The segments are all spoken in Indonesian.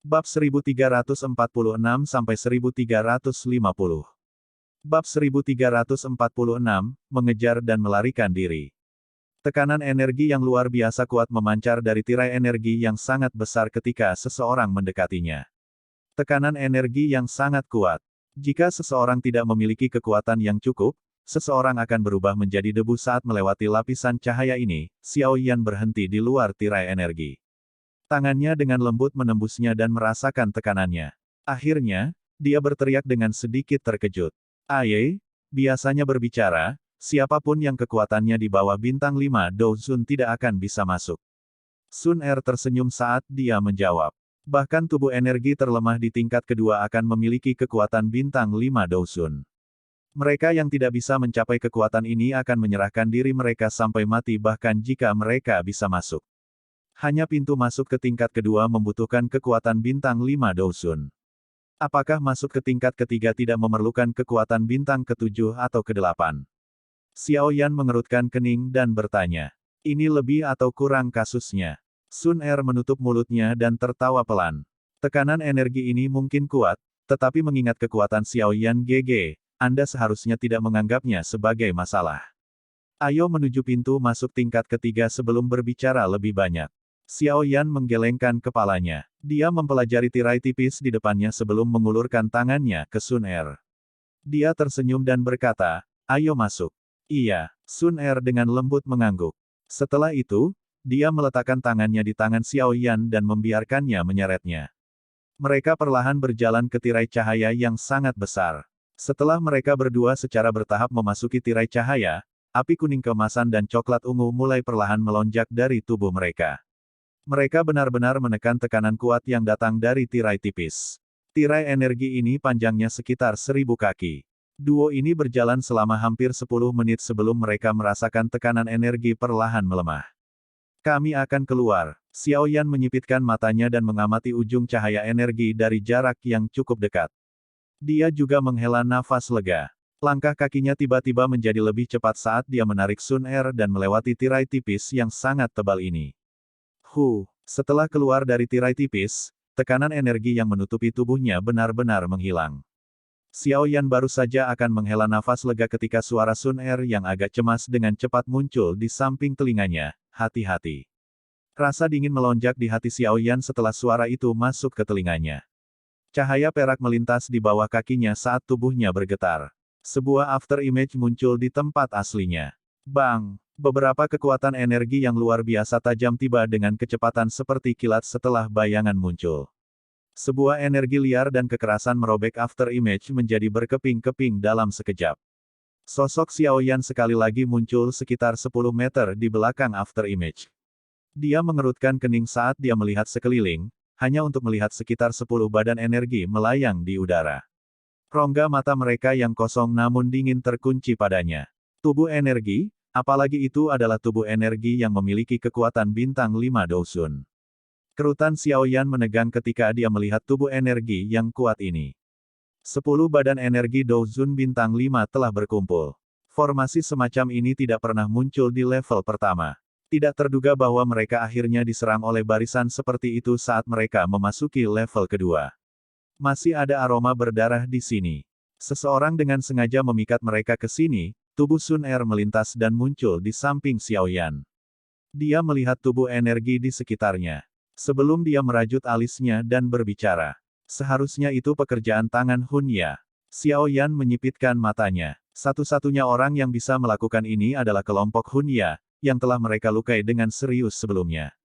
Bab 1346-1350. Bab 1346, mengejar dan melarikan diri. Tekanan energi yang luar biasa kuat memancar dari tirai energi yang sangat besar ketika seseorang mendekatinya. Tekanan energi yang sangat kuat. Jika seseorang tidak memiliki kekuatan yang cukup, seseorang akan berubah menjadi debu saat melewati lapisan cahaya ini. Xiao Yan berhenti di luar tirai energi. Tangannya dengan lembut menembusnya dan merasakan tekanannya. Akhirnya, dia berteriak dengan sedikit terkejut. Aye, biasanya berbicara, siapapun yang kekuatannya di bawah bintang 5 Douzun tidak akan bisa masuk. Sun Er tersenyum saat dia menjawab. Bahkan tubuh energi terlemah di tingkat kedua akan memiliki kekuatan bintang 5 Douzun. Mereka yang tidak bisa mencapai kekuatan ini akan menyerahkan diri mereka sampai mati bahkan jika mereka bisa masuk. Hanya pintu masuk ke tingkat kedua membutuhkan kekuatan bintang 5 Douzun. Apakah masuk ke tingkat ketiga tidak memerlukan kekuatan bintang ke-7 atau ke-8? Xiao Yan mengerutkan kening dan bertanya. Ini lebih atau kurang kasusnya? Sun Er menutup mulutnya dan tertawa pelan. Tekanan energi ini mungkin kuat, tetapi mengingat kekuatan Xiao Yan GG, Anda seharusnya tidak menganggapnya sebagai masalah. Ayo menuju pintu masuk tingkat ketiga sebelum berbicara lebih banyak. Xiao Yan menggelengkan kepalanya. Dia mempelajari tirai tipis di depannya sebelum mengulurkan tangannya ke Sun Er. Dia tersenyum dan berkata, ayo masuk. Iya, Sun Er dengan lembut mengangguk. Setelah itu, dia meletakkan tangannya di tangan Xiao Yan dan membiarkannya menyeretnya. Mereka perlahan berjalan ke tirai cahaya yang sangat besar. Setelah mereka berdua secara bertahap memasuki tirai cahaya, api kuning keemasan dan coklat ungu mulai perlahan melonjak dari tubuh mereka. Mereka benar-benar menekan tekanan kuat yang datang dari tirai tipis. Tirai energi ini panjangnya sekitar 1000 kaki. Duo ini berjalan selama hampir 10 menit sebelum mereka merasakan tekanan energi perlahan melemah. Kami akan keluar. Xiao Yan menyipitkan matanya dan mengamati ujung cahaya energi dari jarak yang cukup dekat. Dia juga menghela nafas lega. Langkah kakinya tiba-tiba menjadi lebih cepat saat dia menarik Sun Er dan melewati tirai tipis yang sangat tebal ini. Setelah keluar dari tirai tipis, tekanan energi yang menutupi tubuhnya benar-benar menghilang. Xiao Yan baru saja akan menghela nafas lega ketika suara Sun Er yang agak cemas dengan cepat muncul di samping telinganya. Hati-hati. Rasa dingin melonjak di hati Xiao Yan setelah suara itu masuk ke telinganya. Cahaya perak melintas di bawah kakinya saat tubuhnya bergetar. Sebuah after image muncul di tempat aslinya. Bang! Beberapa kekuatan energi yang luar biasa tajam tiba dengan kecepatan seperti kilat setelah bayangan muncul. Sebuah energi liar dan kekerasan merobek after image menjadi berkeping-keping dalam sekejap. Sosok Xiao Yan sekali lagi muncul sekitar 10 meter di belakang after image. Dia mengerutkan kening saat dia melihat sekeliling, hanya untuk melihat sekitar 10 badan energi melayang di udara. Rongga mata mereka yang kosong namun dingin terkunci padanya. Tubuh energi? Apalagi itu adalah tubuh energi yang memiliki kekuatan bintang 5 Douzun. Kerutan Xiao Yan menegang ketika dia melihat tubuh energi yang kuat ini. 10 badan energi Douzun bintang 5 telah berkumpul. Formasi semacam ini tidak pernah muncul di level pertama. Tidak terduga bahwa mereka akhirnya diserang oleh barisan seperti itu saat mereka memasuki level kedua. Masih ada aroma berdarah di sini. Seseorang dengan sengaja memikat mereka ke sini. Tubuh Sun Er melintas dan muncul di samping Xiao Yan. Dia melihat tubuh energi di sekitarnya. Sebelum dia merajut alisnya dan berbicara. Seharusnya itu pekerjaan tangan Hun Ya. Xiao Yan menyipitkan matanya. Satu-satunya orang yang bisa melakukan ini adalah kelompok Hun Ya, yang telah mereka lukai dengan serius sebelumnya.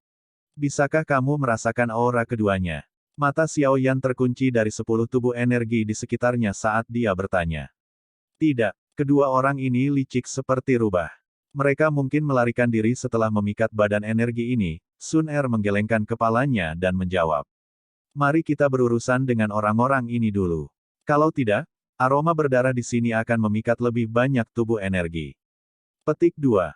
Bisakah kamu merasakan aura keduanya? Mata Xiao Yan terkunci dari 10 tubuh energi di sekitarnya saat dia bertanya. Tidak. Kedua orang ini licik seperti rubah. Mereka mungkin melarikan diri setelah memikat badan energi ini. Sun Er menggelengkan kepalanya dan menjawab. Mari kita berurusan dengan orang-orang ini dulu. Kalau tidak, aroma berdarah di sini akan memikat lebih banyak tubuh energi. Petik 2.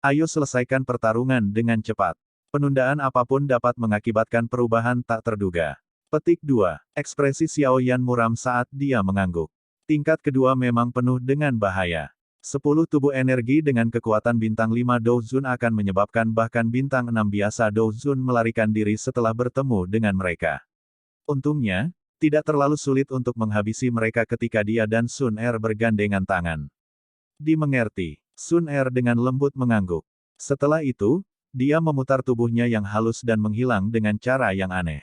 Ayo selesaikan pertarungan dengan cepat. Penundaan apapun dapat mengakibatkan perubahan tak terduga. Petik 2. Ekspresi Xiao Yan muram saat dia mengangguk. Tingkat kedua memang penuh dengan bahaya. 10 tubuh energi dengan kekuatan bintang 5 Douzun akan menyebabkan bahkan bintang 6 biasa Douzun melarikan diri setelah bertemu dengan mereka. Untungnya, tidak terlalu sulit untuk menghabisi mereka ketika dia dan Sun Er bergandengan tangan. Dimengerti, Sun Er dengan lembut mengangguk. Setelah itu, dia memutar tubuhnya yang halus dan menghilang dengan cara yang aneh.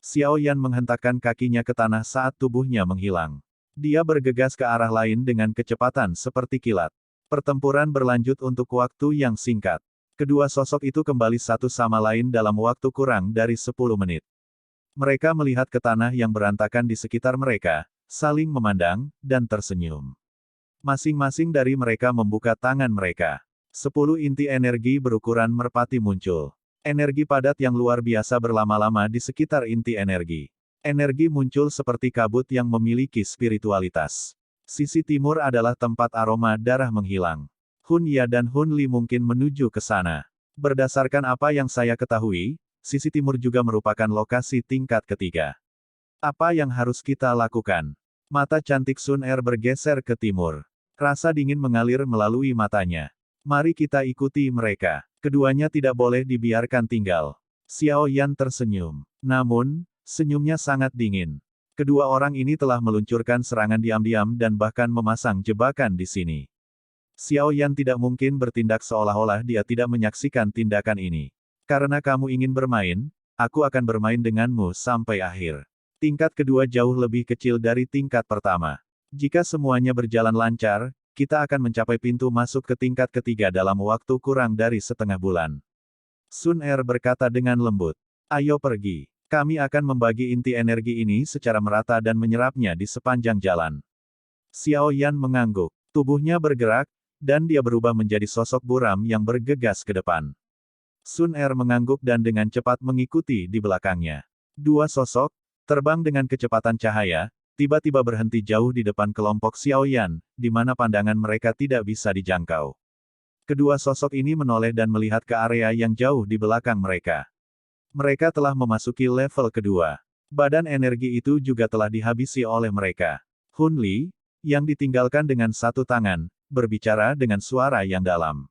Xiao Yan menghentakkan kakinya ke tanah saat tubuhnya menghilang. Dia bergegas ke arah lain dengan kecepatan seperti kilat. Pertempuran berlanjut untuk waktu yang singkat. Kedua sosok itu kembali satu sama lain dalam waktu kurang dari 10 menit. Mereka melihat ke tanah yang berantakan di sekitar mereka, saling memandang, dan tersenyum. Masing-masing dari mereka membuka tangan mereka. 10 inti energi berukuran merpati muncul. Energi padat yang luar biasa berlama-lama di sekitar inti energi. Energi muncul seperti kabut yang memiliki spiritualitas. Sisi timur adalah tempat aroma darah menghilang. Hun Ya dan Hun Li mungkin menuju ke sana. Berdasarkan apa yang saya ketahui, sisi timur juga merupakan lokasi tingkat ketiga. Apa yang harus kita lakukan? Mata cantik Sun Er bergeser ke timur. Rasa dingin mengalir melalui matanya. Mari kita ikuti mereka. Keduanya tidak boleh dibiarkan tinggal. Xiao Yan tersenyum. Namun, senyumnya sangat dingin. Kedua orang ini telah meluncurkan serangan diam-diam dan bahkan memasang jebakan di sini. Xiao Yan tidak mungkin bertindak seolah-olah dia tidak menyaksikan tindakan ini. Karena kamu ingin bermain, aku akan bermain denganmu sampai akhir. Tingkat kedua jauh lebih kecil dari tingkat pertama. Jika semuanya berjalan lancar, kita akan mencapai pintu masuk ke tingkat ketiga dalam waktu kurang dari setengah bulan. Sun Er berkata dengan lembut. Ayo pergi. Kami akan membagi inti energi ini secara merata dan menyerapnya di sepanjang jalan. Xiao Yan mengangguk. Tubuhnya bergerak, dan dia berubah menjadi sosok buram yang bergegas ke depan. Sun Er mengangguk dan dengan cepat mengikuti di belakangnya. Dua sosok, terbang dengan kecepatan cahaya, tiba-tiba berhenti jauh di depan kelompok Xiao Yan, di mana pandangan mereka tidak bisa dijangkau. Kedua sosok ini menoleh dan melihat ke area yang jauh di belakang mereka. Mereka telah memasuki level kedua. Badan energi itu juga telah dihabisi oleh mereka. Hun Li, yang ditinggalkan dengan satu tangan, berbicara dengan suara yang dalam.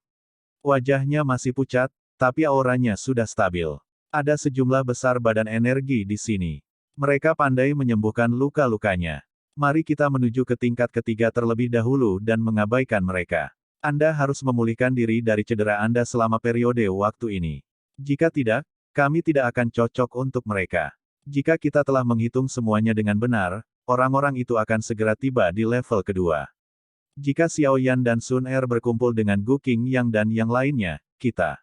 Wajahnya masih pucat, tapi auranya sudah stabil. Ada sejumlah besar badan energi di sini. Mereka pandai menyembuhkan luka-lukanya. Mari kita menuju ke tingkat ketiga terlebih dahulu dan mengabaikan mereka. Anda harus memulihkan diri dari cedera Anda selama periode waktu ini. Jika tidak, kami tidak akan cocok untuk mereka. Jika kita telah menghitung semuanya dengan benar, orang-orang itu akan segera tiba di level kedua. Jika Xiao Yan dan Sun Er berkumpul dengan Gu Qingyang dan yang lainnya, kita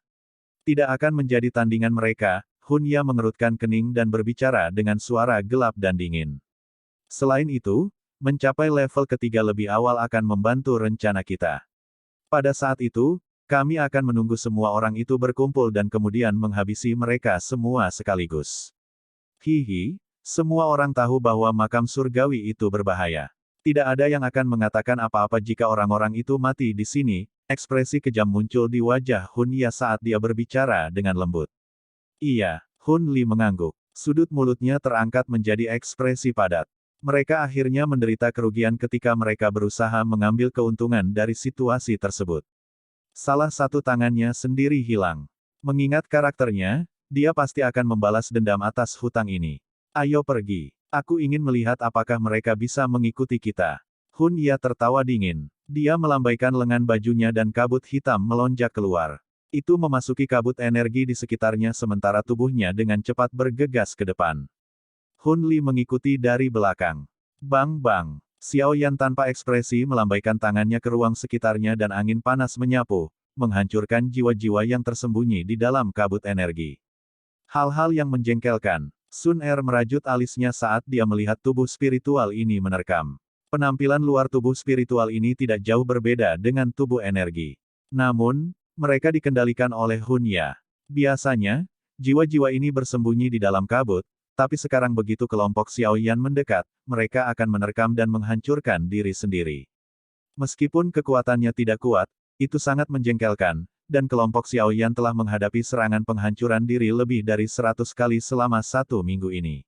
tidak akan menjadi tandingan mereka. Hun Ya mengerutkan kening dan berbicara dengan suara gelap dan dingin. Selain itu, mencapai level ketiga lebih awal akan membantu rencana kita. Pada saat itu, kami akan menunggu semua orang itu berkumpul dan kemudian menghabisi mereka semua sekaligus. Hihi, semua orang tahu bahwa makam surgawi itu berbahaya. Tidak ada yang akan mengatakan apa-apa jika orang-orang itu mati di sini. Ekspresi kejam muncul di wajah Hun Ya saat dia berbicara dengan lembut. Iya, Hun Li mengangguk. Sudut mulutnya terangkat menjadi ekspresi padat. Mereka akhirnya menderita kerugian ketika mereka berusaha mengambil keuntungan dari situasi tersebut. Salah satu tangannya sendiri hilang. Mengingat karakternya, dia pasti akan membalas dendam atas hutang ini. Ayo pergi. Aku ingin melihat apakah mereka bisa mengikuti kita. Hun Ya tertawa dingin. Dia melambaikan lengan bajunya dan kabut hitam melonjak keluar. Itu memasuki kabut energi di sekitarnya sementara tubuhnya dengan cepat bergegas ke depan. Hun Li mengikuti dari belakang. Bang bang. Xiao Yan tanpa ekspresi melambaikan tangannya ke ruang sekitarnya dan angin panas menyapu, menghancurkan jiwa-jiwa yang tersembunyi di dalam kabut energi. Hal-hal yang menjengkelkan. Sun Er merajut alisnya saat dia melihat tubuh spiritual ini menerkam. Penampilan luar tubuh spiritual ini tidak jauh berbeda dengan tubuh energi. Namun, mereka dikendalikan oleh Hun Ya. Biasanya, jiwa-jiwa ini bersembunyi di dalam kabut, tapi sekarang begitu kelompok Xiao Yan mendekat, mereka akan menerkam dan menghancurkan diri sendiri. Meskipun kekuatannya tidak kuat, itu sangat menjengkelkan, dan kelompok Xiao Yan telah menghadapi serangan penghancuran diri lebih dari 100 kali selama 1 minggu ini.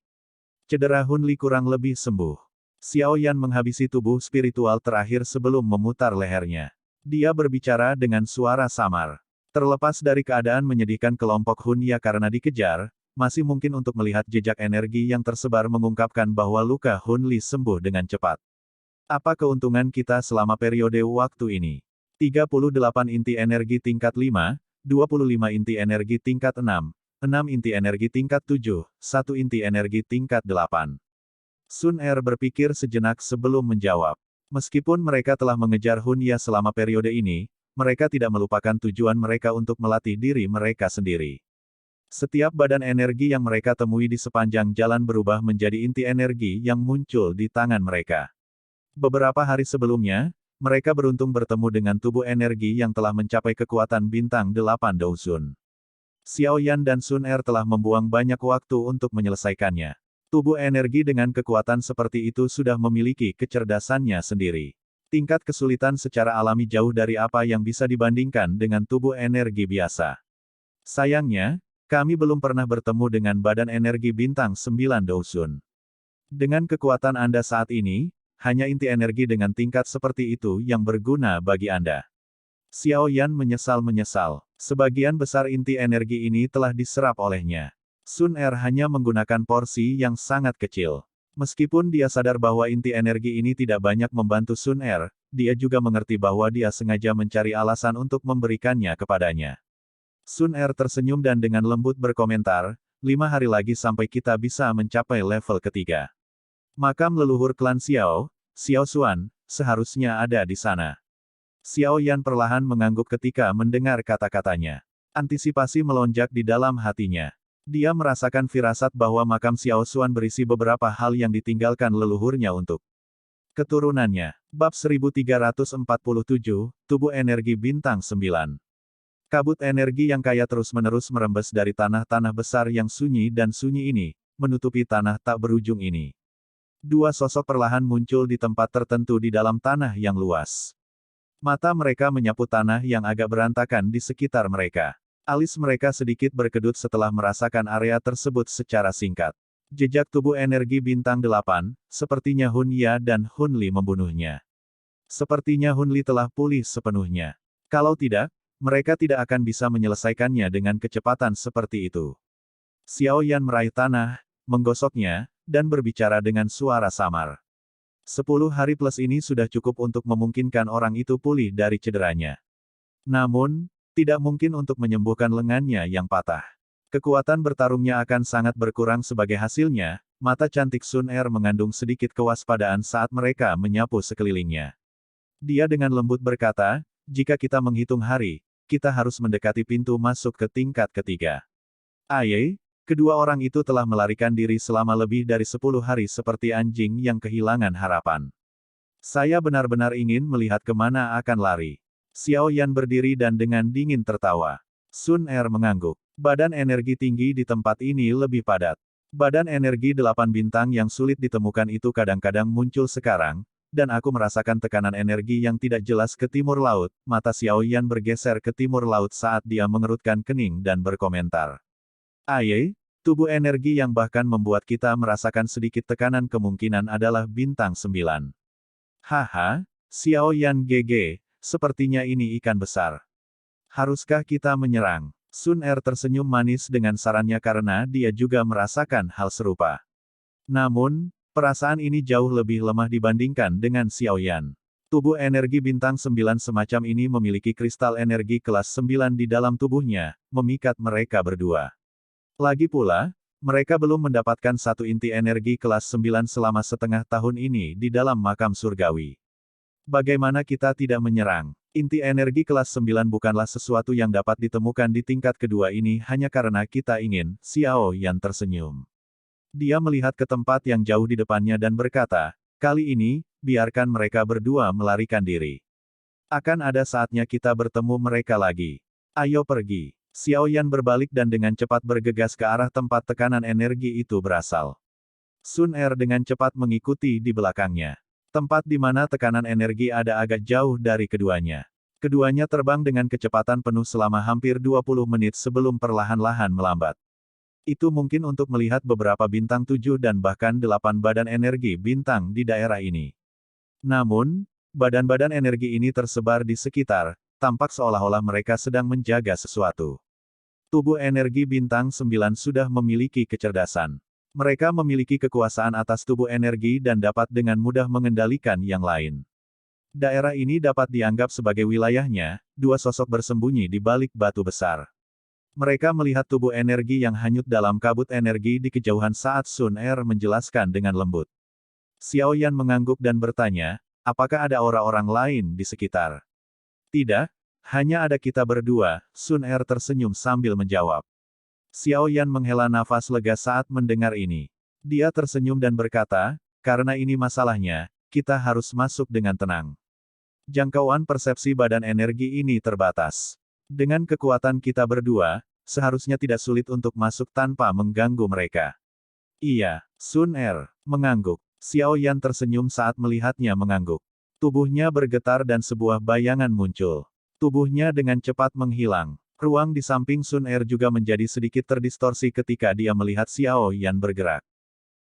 Cedera Hun Li kurang lebih sembuh. Xiao Yan menghabisi tubuh spiritual terakhir sebelum memutar lehernya. Dia berbicara dengan suara samar. Terlepas dari keadaan menyedihkan kelompok Hun Ya karena dikejar, masih mungkin untuk melihat jejak energi yang tersebar mengungkapkan bahwa luka Hun Li sembuh dengan cepat. Apa keuntungan kita selama periode waktu ini? 38 inti energi tingkat 5, 25 inti energi tingkat 6, 6 inti energi tingkat 7, 1 inti energi tingkat 8. Sun Er berpikir sejenak sebelum menjawab. Meskipun mereka telah mengejar Hun Ya selama periode ini, mereka tidak melupakan tujuan mereka untuk melatih diri mereka sendiri. Setiap badan energi yang mereka temui di sepanjang jalan berubah menjadi inti energi yang muncul di tangan mereka. Beberapa hari sebelumnya, mereka beruntung bertemu dengan tubuh energi yang telah mencapai kekuatan bintang 8 Douzun. Xiao Yan dan Sun Er telah membuang banyak waktu untuk menyelesaikannya. Tubuh energi dengan kekuatan seperti itu sudah memiliki kecerdasannya sendiri. Tingkat kesulitan secara alami jauh dari apa yang bisa dibandingkan dengan tubuh energi biasa. Sayangnya, kami belum pernah bertemu dengan badan energi bintang 9 Douzun. Dengan kekuatan Anda saat ini, hanya inti energi dengan tingkat seperti itu yang berguna bagi Anda. Xiao Yan menyesal-menyesal. Sebagian besar inti energi ini telah diserap olehnya. Sun Er hanya menggunakan porsi yang sangat kecil. Meskipun dia sadar bahwa inti energi ini tidak banyak membantu Sun Er, dia juga mengerti bahwa dia sengaja mencari alasan untuk memberikannya kepadanya. Sun Er tersenyum dan dengan lembut berkomentar, 5 hari lagi sampai kita bisa mencapai level ketiga. Makam leluhur klan Xiao, Xiao Xuan, seharusnya ada di sana. Xiao Yan perlahan mengangguk ketika mendengar kata-katanya. Antisipasi melonjak di dalam hatinya. Dia merasakan firasat bahwa makam Xiao Xuan berisi beberapa hal yang ditinggalkan leluhurnya untuk keturunannya. Bab 1347, Tubuh Energi Bintang 9. Kabut energi yang kaya terus-menerus merembes dari tanah-tanah besar yang sunyi dan sunyi ini, menutupi tanah tak berujung ini. Dua sosok perlahan muncul di tempat tertentu di dalam tanah yang luas. Mata mereka menyapu tanah yang agak berantakan di sekitar mereka. Alis mereka sedikit berkedut setelah merasakan area tersebut secara singkat. Jejak tubuh energi bintang 8, sepertinya Hun Ya dan Hun Li membunuhnya. Sepertinya Hun Li telah pulih sepenuhnya. Kalau tidak, mereka tidak akan bisa menyelesaikannya dengan kecepatan seperti itu. Xiao Yan meraih tanah, menggosoknya, dan berbicara dengan suara samar. 10 hari plus ini sudah cukup untuk memungkinkan orang itu pulih dari cederanya. Namun, tidak mungkin untuk menyembuhkan lengannya yang patah. Kekuatan bertarungnya akan sangat berkurang sebagai hasilnya, mata cantik Sun Er mengandung sedikit kewaspadaan saat mereka menyapu sekelilingnya. Dia dengan lembut berkata, jika kita menghitung hari, kita harus mendekati pintu masuk ke tingkat ketiga. Kedua orang itu telah melarikan diri selama lebih dari 10 hari seperti anjing yang kehilangan harapan. Saya benar-benar ingin melihat kemana akan lari. Xiao Yan berdiri dan dengan dingin tertawa. Sun Er mengangguk. Badan energi tinggi di tempat ini lebih padat. Badan energi 8 bintang yang sulit ditemukan itu kadang-kadang muncul sekarang, dan aku merasakan tekanan energi yang tidak jelas ke timur laut. Mata Xiao Yan bergeser ke timur laut saat dia mengerutkan kening dan berkomentar. Tubuh energi yang bahkan membuat kita merasakan sedikit tekanan kemungkinan adalah bintang 9. Haha, Xiao Yan GG, sepertinya ini ikan besar. Haruskah kita menyerang? Sun Er tersenyum manis dengan sarannya karena dia juga merasakan hal serupa. Namun, perasaan ini jauh lebih lemah dibandingkan dengan Xiao Yan. Tubuh energi bintang 9 semacam ini memiliki kristal energi kelas 9 di dalam tubuhnya, memikat mereka berdua. Lagi pula, mereka belum mendapatkan satu inti energi kelas 9 selama setengah tahun ini di dalam makam surgawi. Bagaimana kita tidak menyerang? Inti energi kelas 9 bukanlah sesuatu yang dapat ditemukan di tingkat kedua ini hanya karena kita ingin, Xiao Yan tersenyum. Dia melihat ke tempat yang jauh di depannya dan berkata, kali ini, biarkan mereka berdua melarikan diri. Akan ada saatnya kita bertemu mereka lagi. Ayo pergi. Xiao Yan berbalik dan dengan cepat bergegas ke arah tempat tekanan energi itu berasal. Sun Er dengan cepat mengikuti di belakangnya. Tempat di mana tekanan energi ada agak jauh dari keduanya. Keduanya terbang dengan kecepatan penuh selama hampir 20 menit sebelum perlahan-lahan melambat. Itu mungkin untuk melihat beberapa bintang 7 dan bahkan 8 badan energi bintang di daerah ini. Namun, badan-badan energi ini tersebar di sekitar, tampak seolah-olah mereka sedang menjaga sesuatu. Tubuh energi bintang 9 sudah memiliki kecerdasan. Mereka memiliki kekuasaan atas tubuh energi dan dapat dengan mudah mengendalikan yang lain. Daerah ini dapat dianggap sebagai wilayahnya, dua sosok bersembunyi di balik batu besar. Mereka melihat tubuh energi yang hanyut dalam kabut energi di kejauhan saat Sun Er menjelaskan dengan lembut. Xiao Yan mengangguk dan bertanya, apakah ada orang-orang lain di sekitar? Tidak, hanya ada kita berdua, Sun Er tersenyum sambil menjawab. Xiao Yan menghela nafas lega saat mendengar ini. Dia tersenyum dan berkata, karena ini masalahnya, kita harus masuk dengan tenang. Jangkauan persepsi badan energi ini terbatas. Dengan kekuatan kita berdua, seharusnya tidak sulit untuk masuk tanpa mengganggu mereka. Iya, Sun Er mengangguk. Xiao Yan tersenyum saat melihatnya mengangguk. Tubuhnya bergetar dan sebuah bayangan muncul. Tubuhnya dengan cepat menghilang. Ruang di samping Sun Er juga menjadi sedikit terdistorsi ketika dia melihat Xiao Yan bergerak.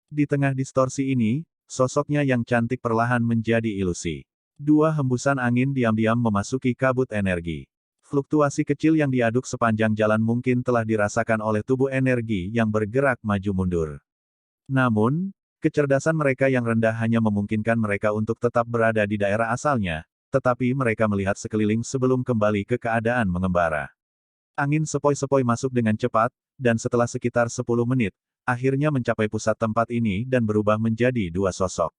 Di tengah distorsi ini, sosoknya yang cantik perlahan menjadi ilusi. Dua hembusan angin diam-diam memasuki kabut energi. Fluktuasi kecil yang diaduk sepanjang jalan mungkin telah dirasakan oleh tubuh energi yang bergerak maju mundur. Namun, kecerdasan mereka yang rendah hanya memungkinkan mereka untuk tetap berada di daerah asalnya, tetapi mereka melihat sekeliling sebelum kembali ke keadaan mengembara. Angin sepoi-sepoi masuk dengan cepat, dan setelah sekitar 10 menit, akhirnya mencapai pusat tempat ini dan berubah menjadi dua sosok.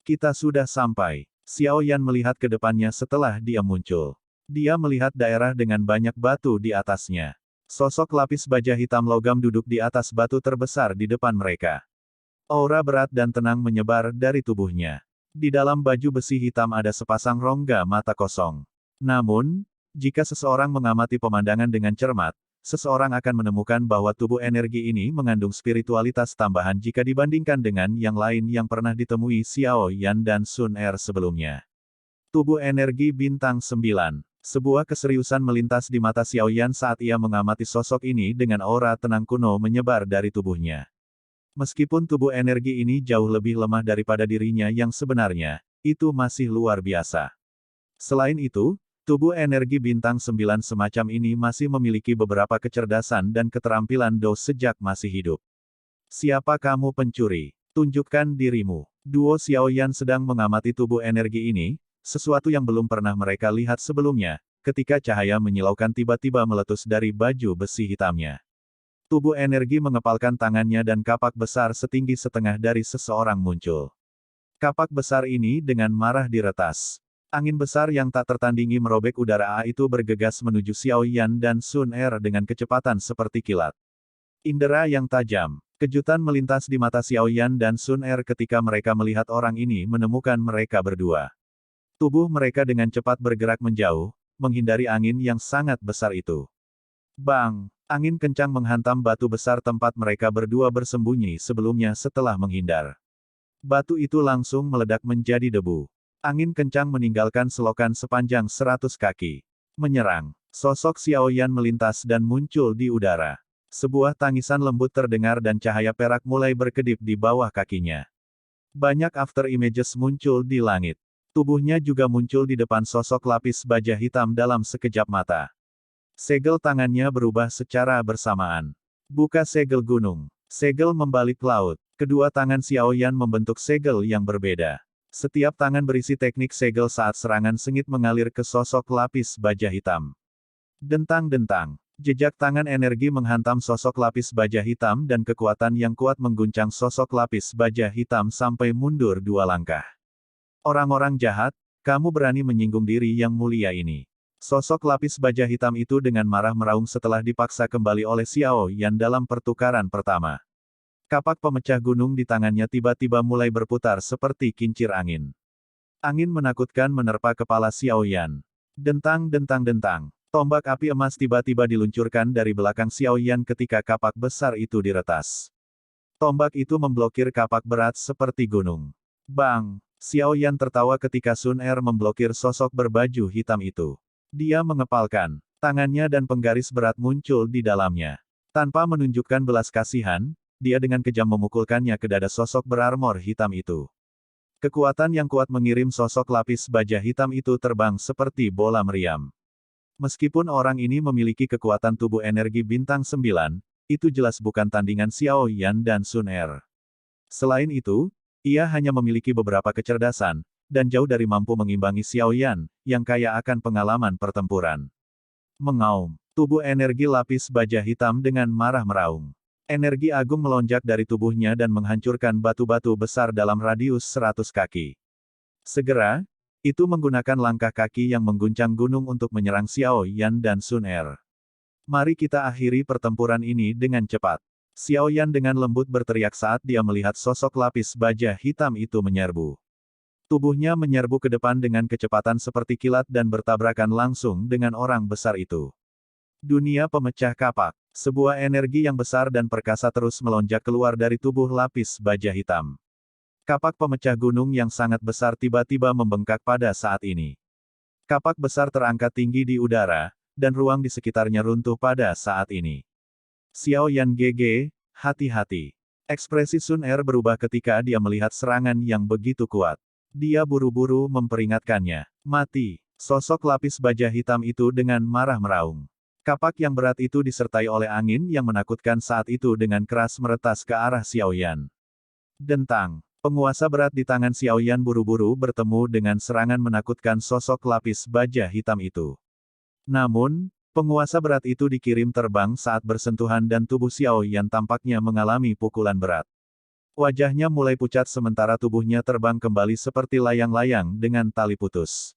Kita sudah sampai. Xiao Yan melihat ke depannya setelah dia muncul. Dia melihat daerah dengan banyak batu di atasnya. Sosok lapis baja hitam logam duduk di atas batu terbesar di depan mereka. Aura berat dan tenang menyebar dari tubuhnya. Di dalam baju besi hitam ada sepasang rongga mata kosong. Namun, jika seseorang mengamati pemandangan dengan cermat, seseorang akan menemukan bahwa tubuh energi ini mengandung spiritualitas tambahan jika dibandingkan dengan yang lain yang pernah ditemui Xiao Yan dan Sun Er sebelumnya. Tubuh energi bintang 9. Sebuah keseriusan melintas di mata Xiao Yan saat ia mengamati sosok ini dengan aura tenang kuno menyebar dari tubuhnya. Meskipun tubuh energi ini jauh lebih lemah daripada dirinya yang sebenarnya, itu masih luar biasa. Selain itu, tubuh energi bintang 9 semacam ini masih memiliki beberapa kecerdasan dan keterampilan Do sejak masih hidup. Siapa kamu pencuri? Tunjukkan dirimu. Duo Xiao Yan sedang mengamati tubuh energi ini, sesuatu yang belum pernah mereka lihat sebelumnya, ketika cahaya menyilaukan tiba-tiba meletus dari baju besi hitamnya. Tubuh energi mengepalkan tangannya dan kapak besar setinggi setengah dari seseorang muncul. Kapak besar ini dengan marah diretas. Angin besar yang tak tertandingi merobek udara itu bergegas menuju Xiao Yan dan Sun Er dengan kecepatan seperti kilat. Indera yang tajam. Kejutan melintas di mata Xiao Yan dan Sun Er ketika mereka melihat orang ini menemukan mereka berdua. Tubuh mereka dengan cepat bergerak menjauh, menghindari angin yang sangat besar itu. Bang! Angin kencang menghantam batu besar tempat mereka berdua bersembunyi sebelumnya setelah menghindar. Batu itu langsung meledak menjadi debu. Angin kencang meninggalkan selokan sepanjang 100 kaki. Menyerang. Sosok Xiao Yan melintas dan muncul di udara. Sebuah tangisan lembut terdengar dan cahaya perak mulai berkedip di bawah kakinya. Banyak after images muncul di langit. Tubuhnya juga muncul di depan sosok lapis baja hitam dalam sekejap mata. Segel tangannya berubah secara bersamaan. Buka segel gunung. Segel membalik laut. Kedua tangan Xiao Yan membentuk segel yang berbeda. Setiap tangan berisi teknik segel saat serangan sengit mengalir ke sosok lapis baja hitam. Dentang-dentang. Jejak tangan energi menghantam sosok lapis baja hitam dan kekuatan yang kuat mengguncang sosok lapis baja hitam sampai mundur 2 langkah. Orang-orang jahat, kamu berani menyinggung diri yang mulia ini. Sosok lapis baja hitam itu dengan marah meraung setelah dipaksa kembali oleh Xiao Yan dalam pertukaran pertama. Kapak pemecah gunung di tangannya tiba-tiba mulai berputar seperti kincir angin. Angin menakutkan menerpa kepala Xiao Yan. Dentang-dentang-dentang. Tombak api emas tiba-tiba diluncurkan dari belakang Xiao Yan ketika kapak besar itu diretas. Tombak itu memblokir kapak berat seperti gunung. Bang! Xiao Yan tertawa ketika Sun Er memblokir sosok berbaju hitam itu. Dia mengepalkan tangannya dan penggaris berat muncul di dalamnya. Tanpa menunjukkan belas kasihan, dia dengan kejam memukulkannya ke dada sosok berarmor hitam itu. Kekuatan yang kuat mengirim sosok lapis baja hitam itu terbang seperti bola meriam. Meskipun orang ini memiliki kekuatan tubuh energi bintang 9, itu jelas bukan tandingan Xiao Yan dan Sun Er. Selain itu, ia hanya memiliki beberapa kecerdasan, dan jauh dari mampu mengimbangi Xiao Yan, yang kaya akan pengalaman pertempuran. Mengaum, tubuh energi lapis baja hitam dengan marah meraung. Energi agung melonjak dari tubuhnya dan menghancurkan batu-batu besar dalam radius 100 kaki. Segera, itu menggunakan langkah kaki yang mengguncang gunung untuk menyerang Xiao Yan dan Sun Er. Mari kita akhiri pertempuran ini dengan cepat. Xiao Yan dengan lembut berteriak saat dia melihat sosok lapis baja hitam itu menyerbu. Tubuhnya menyerbu ke depan dengan kecepatan seperti kilat dan bertabrakan langsung dengan orang besar itu. Dunia pemecah kapak. Sebuah energi yang besar dan perkasa terus melonjak keluar dari tubuh lapis baja hitam. Kapak pemecah gunung yang sangat besar tiba-tiba membengkak pada saat ini. Kapak besar terangkat tinggi di udara, dan ruang di sekitarnya runtuh pada saat ini. Xiao Yan GG, hati-hati. Ekspresi Sun Er berubah ketika dia melihat serangan yang begitu kuat. Dia buru-buru memperingatkannya. Mati. Sosok lapis baja hitam itu dengan marah meraung. Kapak yang berat itu disertai oleh angin yang menakutkan saat itu dengan keras meretas ke arah Xiao Yan. Dentang. Penguasa berat di tangan Xiao Yan buru-buru bertemu dengan serangan menakutkan sosok lapis baja hitam itu. Namun, penguasa berat itu dikirim terbang saat bersentuhan dan tubuh Xiao Yan tampaknya mengalami pukulan berat. Wajahnya mulai pucat sementara tubuhnya terbang kembali seperti layang-layang dengan tali putus.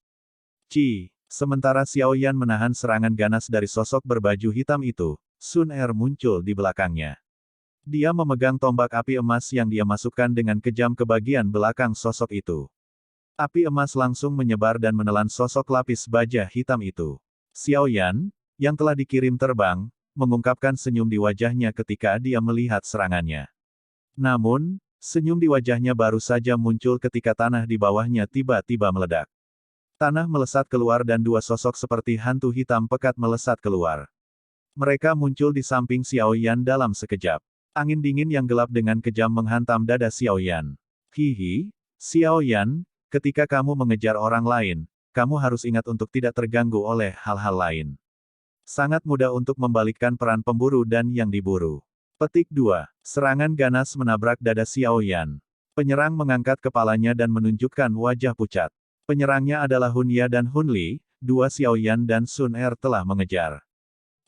Sementara Xiao Yan menahan serangan ganas dari sosok berbaju hitam itu, Sun Er muncul di belakangnya. Dia memegang tombak api emas yang dia masukkan dengan kejam ke bagian belakang sosok itu. Api emas langsung menyebar dan menelan sosok lapis baja hitam itu. Xiao Yan, yang telah dikirim terbang, mengungkapkan senyum di wajahnya ketika dia melihat serangannya. Namun, senyum di wajahnya baru saja muncul ketika tanah di bawahnya tiba-tiba meledak. Tanah melesat keluar dan dua sosok seperti hantu hitam pekat melesat keluar. Mereka muncul di samping Xiao Yan dalam sekejap. Angin dingin yang gelap dengan kejam menghantam dada Xiao Yan. Hihi, Xiao Yan, ketika kamu mengejar orang lain, kamu harus ingat untuk tidak terganggu oleh hal-hal lain. Sangat mudah untuk membalikkan peran pemburu dan yang diburu. Petik 2. Serangan ganas menabrak dada Xiao Yan. Penyerang mengangkat kepalanya dan menunjukkan wajah pucat. Penyerangnya adalah Hun Ya dan Hun Li, dua Xiao Yan dan Sun Er telah mengejar.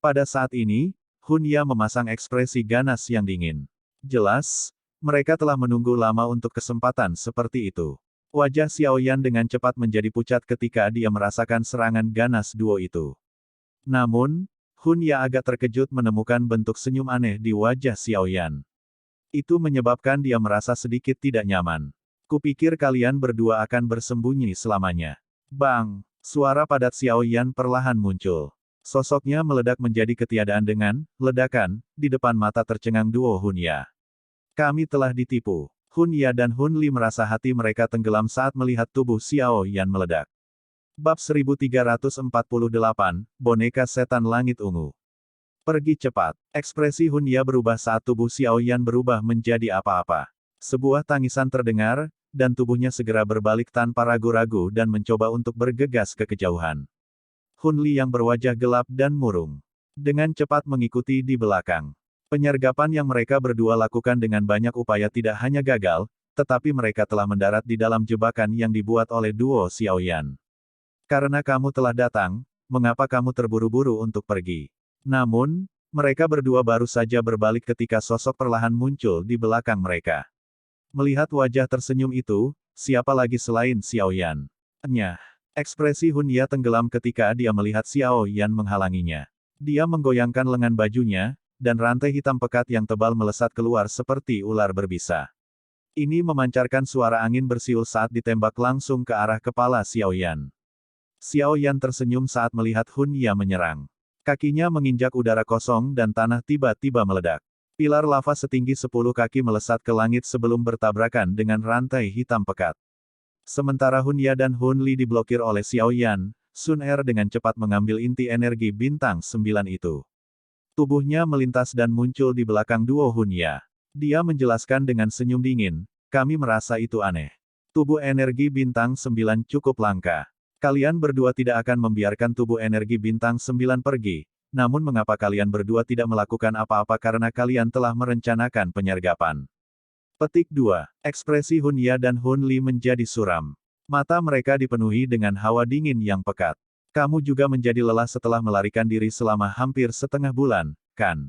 Pada saat ini, Hun Ya memasang ekspresi ganas yang dingin. Jelas, mereka telah menunggu lama untuk kesempatan seperti itu. Wajah Xiao Yan dengan cepat menjadi pucat ketika dia merasakan serangan ganas duo itu. Namun, Hun Ya agak terkejut menemukan bentuk senyum aneh di wajah Xiao Yan. Itu menyebabkan dia merasa sedikit tidak nyaman. Kupikir kalian berdua akan bersembunyi selamanya. Bang! Suara padat Xiao Yan perlahan muncul. Sosoknya meledak menjadi ketiadaan dengan ledakan di depan mata tercengang duo Hun Ya. Kami telah ditipu. Hun Ya dan Hun Li merasa hati mereka tenggelam saat melihat tubuh Xiao Yan meledak. Bab 1348, Boneka Setan Langit Ungu. Pergi cepat. Ekspresi Hun Ya berubah saat tubuh Xiao Yan berubah menjadi apa-apa. Sebuah tangisan terdengar, dan tubuhnya segera berbalik tanpa ragu-ragu dan mencoba untuk bergegas ke kejauhan. Hun Li yang berwajah gelap dan murung. Dengan cepat mengikuti di belakang. Penyergapan yang mereka berdua lakukan dengan banyak upaya tidak hanya gagal, tetapi mereka telah mendarat di dalam jebakan yang dibuat oleh duo Xiao Yan. Karena kamu telah datang, mengapa kamu terburu-buru untuk pergi? Namun, mereka berdua baru saja berbalik ketika sosok perlahan muncul di belakang mereka. Melihat wajah tersenyum itu, siapa lagi selain Xiao Yan? Nyah. Ekspresi Hun Ya tenggelam ketika dia melihat Xiao Yan menghalanginya. Dia menggoyangkan lengan bajunya, dan rantai hitam pekat yang tebal melesat keluar seperti ular berbisa. Ini memancarkan suara angin bersiul saat ditembak langsung ke arah kepala Xiao Yan. Xiao Yan tersenyum saat melihat Hun Ya menyerang. Kakinya menginjak udara kosong dan tanah tiba-tiba meledak. Pilar lava setinggi 10 kaki melesat ke langit sebelum bertabrakan dengan rantai hitam pekat. Sementara Hun Ya dan Hun Li diblokir oleh Xiao Yan, Sun Er dengan cepat mengambil inti energi bintang 9 itu. Tubuhnya melintas dan muncul di belakang duo Hun Ya. Dia menjelaskan dengan senyum dingin, kami merasa itu aneh. Tubuh energi bintang 9 cukup langka. Kalian berdua tidak akan membiarkan tubuh energi bintang 9 pergi, namun mengapa kalian berdua tidak melakukan apa-apa karena kalian telah merencanakan penyergapan? Petik 2. Ekspresi Hun Ya dan Hun Li menjadi suram. Mata mereka dipenuhi dengan hawa dingin yang pekat. Kamu juga menjadi lelah setelah melarikan diri selama hampir setengah bulan, kan?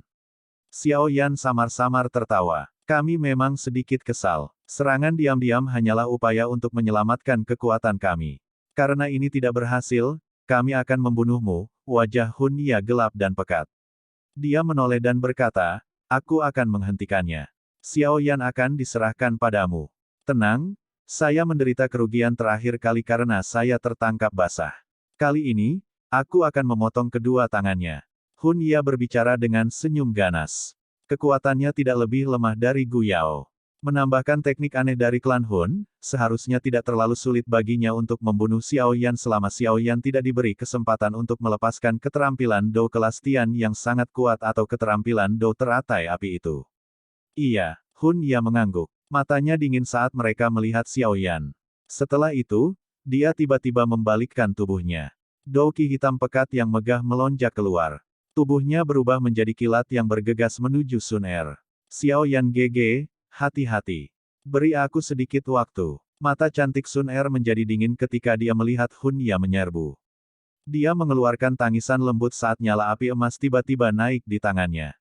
Xiao Yan samar-samar tertawa. Kami memang sedikit kesal. Serangan diam-diam hanyalah upaya untuk menyelamatkan kekuatan kami. Karena ini tidak berhasil, kami akan membunuhmu. Wajah Hun Ya gelap dan pekat. Dia menoleh dan berkata, aku akan menghentikannya. Xiao Yan akan diserahkan padamu. Tenang, saya menderita kerugian terakhir kali karena saya tertangkap basah. Kali ini, aku akan memotong kedua tangannya. Hun Ya berbicara dengan senyum ganas. Kekuatannya tidak lebih lemah dari Gu Yao. Menambahkan teknik aneh dari klan Hun, seharusnya tidak terlalu sulit baginya untuk membunuh Xiao Yan selama Xiao Yan tidak diberi kesempatan untuk melepaskan keterampilan Dou kelas Tian yang sangat kuat atau keterampilan Dou teratai api itu. Iya, Hun Ya mengangguk. Matanya dingin saat mereka melihat Xiao Yan. Setelah itu, dia tiba-tiba membalikkan tubuhnya. Dou Qi hitam pekat yang megah melonjak keluar. Tubuhnya berubah menjadi kilat yang bergegas menuju Sun Er. Xiao Yan GG, hati-hati. Beri aku sedikit waktu. Mata cantik Sun Er menjadi dingin ketika dia melihat Hun Ya menyerbu. Dia mengeluarkan tangisan lembut saat nyala api emas tiba-tiba naik di tangannya.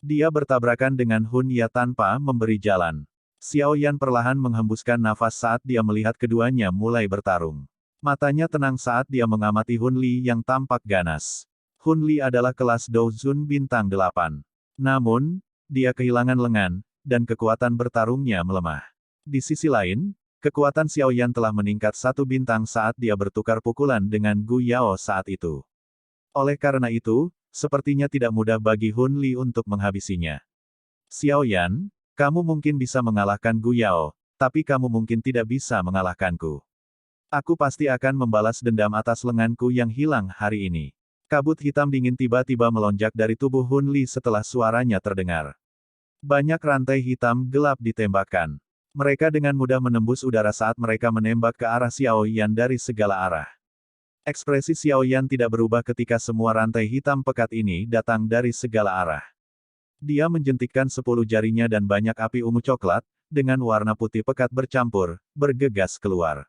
Dia bertabrakan dengan Hun Ya tanpa memberi jalan. Xiao Yan perlahan menghembuskan nafas saat dia melihat keduanya mulai bertarung. Matanya tenang saat dia mengamati Hun Li yang tampak ganas. Hun Li adalah kelas Dou Zun bintang 8. Namun, dia kehilangan lengan, dan kekuatan bertarungnya melemah. Di sisi lain, kekuatan Xiao Yan telah meningkat 1 bintang saat dia bertukar pukulan dengan Gu Yao saat itu. Oleh karena itu, sepertinya tidak mudah bagi Hun Li untuk menghabisinya. Xiao Yan, kamu mungkin bisa mengalahkan Gu Yao, tapi kamu mungkin tidak bisa mengalahkanku. Aku pasti akan membalas dendam atas lenganku yang hilang hari ini. Kabut hitam dingin tiba-tiba melonjak dari tubuh Hun Li setelah suaranya terdengar. Banyak rantai hitam gelap ditembakkan. Mereka dengan mudah menembus udara saat mereka menembak ke arah Xiao Yan dari segala arah. Ekspresi Xiao Yan tidak berubah ketika semua rantai hitam pekat ini datang dari segala arah. Dia menjentikkan 10 jarinya dan banyak api ungu coklat, dengan warna putih pekat bercampur, bergegas keluar.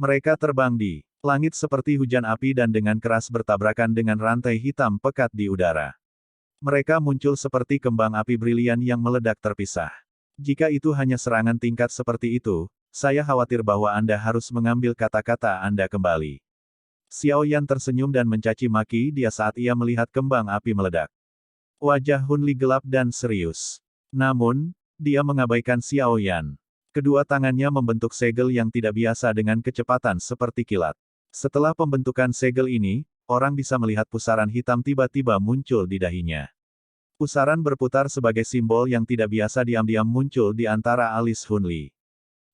Mereka terbang di langit seperti hujan api dan dengan keras bertabrakan dengan rantai hitam pekat di udara. Mereka muncul seperti kembang api brilian yang meledak terpisah. Jika itu hanya serangan tingkat seperti itu, saya khawatir bahwa Anda harus mengambil kata-kata Anda kembali. Xiao Yan tersenyum dan mencaci maki dia saat ia melihat kembang api meledak. Wajah Hun Li gelap dan serius. Namun, dia mengabaikan Xiao Yan. Kedua tangannya membentuk segel yang tidak biasa dengan kecepatan seperti kilat. Setelah pembentukan segel ini, orang bisa melihat pusaran hitam tiba-tiba muncul di dahinya. Pusaran berputar sebagai simbol yang tidak biasa diam-diam muncul di antara alis Hun Li.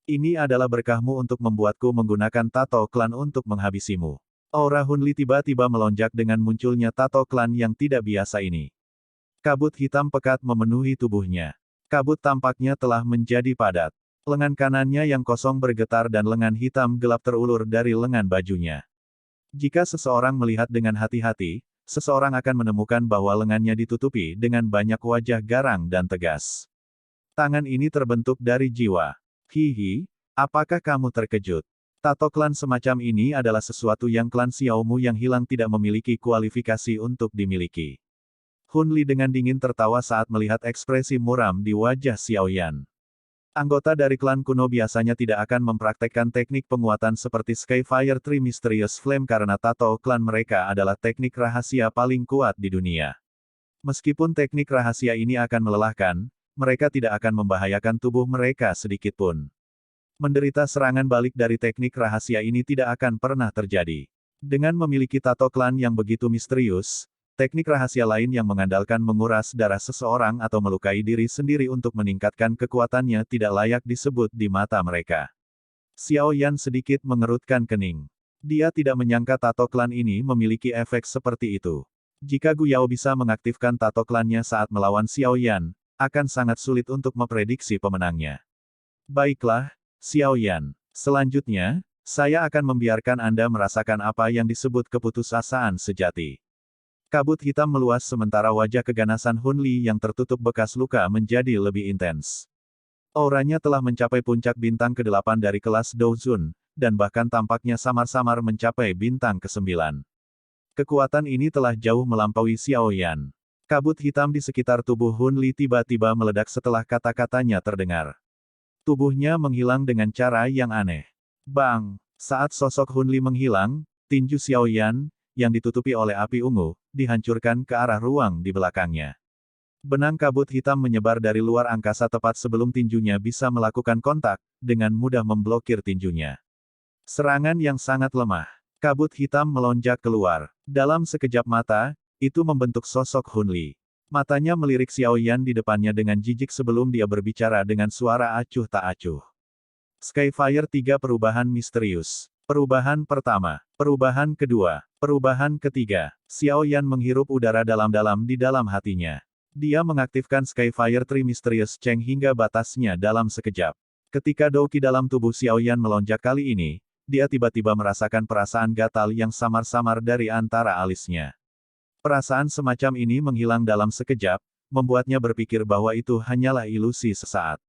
Ini adalah berkahmu untuk membuatku menggunakan tato klan untuk menghabisimu. Aura Hun Li tiba-tiba melonjak dengan munculnya tato klan yang tidak biasa ini. Kabut hitam pekat memenuhi tubuhnya. Kabut tampaknya telah menjadi padat. Lengan kanannya yang kosong bergetar dan lengan hitam gelap terulur dari lengan bajunya. Jika seseorang melihat dengan hati-hati, seseorang akan menemukan bahwa lengannya ditutupi dengan banyak wajah garang dan tegas. Tangan ini terbentuk dari jiwa. Hihi, apakah kamu terkejut? Tato klan semacam ini adalah sesuatu yang klan Xiaomu yang hilang tidak memiliki kualifikasi untuk dimiliki. Hun Li dengan dingin tertawa saat melihat ekspresi muram di wajah Xiao Yan. Anggota dari klan kuno biasanya tidak akan mempraktekkan teknik penguatan seperti Skyfire Tree Mysterious Flame karena tato klan mereka adalah teknik rahasia paling kuat di dunia. Meskipun teknik rahasia ini akan melelahkan, mereka tidak akan membahayakan tubuh mereka sedikitpun. Menderita serangan balik dari teknik rahasia ini tidak akan pernah terjadi. Dengan memiliki tato klan yang begitu misterius, teknik rahasia lain yang mengandalkan menguras darah seseorang atau melukai diri sendiri untuk meningkatkan kekuatannya tidak layak disebut di mata mereka. Xiao Yan sedikit mengerutkan kening. Dia tidak menyangka tato klan ini memiliki efek seperti itu. Jika Gu Yao bisa mengaktifkan tato klannya saat melawan Xiao Yan, akan sangat sulit untuk memprediksi pemenangnya. Baiklah, Xiao Yan. Selanjutnya, Saya akan membiarkan Anda merasakan apa yang disebut keputusasaan sejati. Kabut hitam meluas sementara wajah keganasan Hun Li yang tertutup bekas luka menjadi lebih intens. Auranya telah mencapai puncak bintang ke-8 dari kelas Douzun, dan bahkan tampaknya samar-samar mencapai bintang ke-9. Kekuatan ini telah jauh melampaui Xiao Yan. Kabut hitam di sekitar tubuh Hun Li tiba-tiba meledak setelah kata-katanya terdengar. Tubuhnya menghilang dengan cara yang aneh. Bang! Saat sosok Hun Li menghilang, tinju Xiao Yan, yang ditutupi oleh api ungu, dihancurkan ke arah ruang di belakangnya. Benang kabut hitam menyebar dari luar angkasa tepat sebelum tinjunya bisa melakukan kontak, dengan mudah memblokir tinjunya. Serangan yang sangat lemah. Kabut hitam melonjak keluar. Dalam sekejap mata, itu membentuk sosok Hun Li. Matanya melirik Xiao Yan di depannya dengan jijik sebelum dia berbicara dengan suara acuh tak acuh. Skyfire 3 Perubahan misterius. Perubahan pertama. Perubahan kedua. Perubahan ketiga. Xiao Yan menghirup udara dalam-dalam di dalam hatinya. Dia mengaktifkan Skyfire 3 Mysterious Cheng hingga batasnya dalam sekejap. Ketika Douqi dalam tubuh Xiao Yan melonjak kali ini, dia tiba-tiba merasakan perasaan gatal yang samar-samar dari antara alisnya. Perasaan semacam ini menghilang dalam sekejap, membuatnya berpikir bahwa itu hanyalah ilusi sesaat.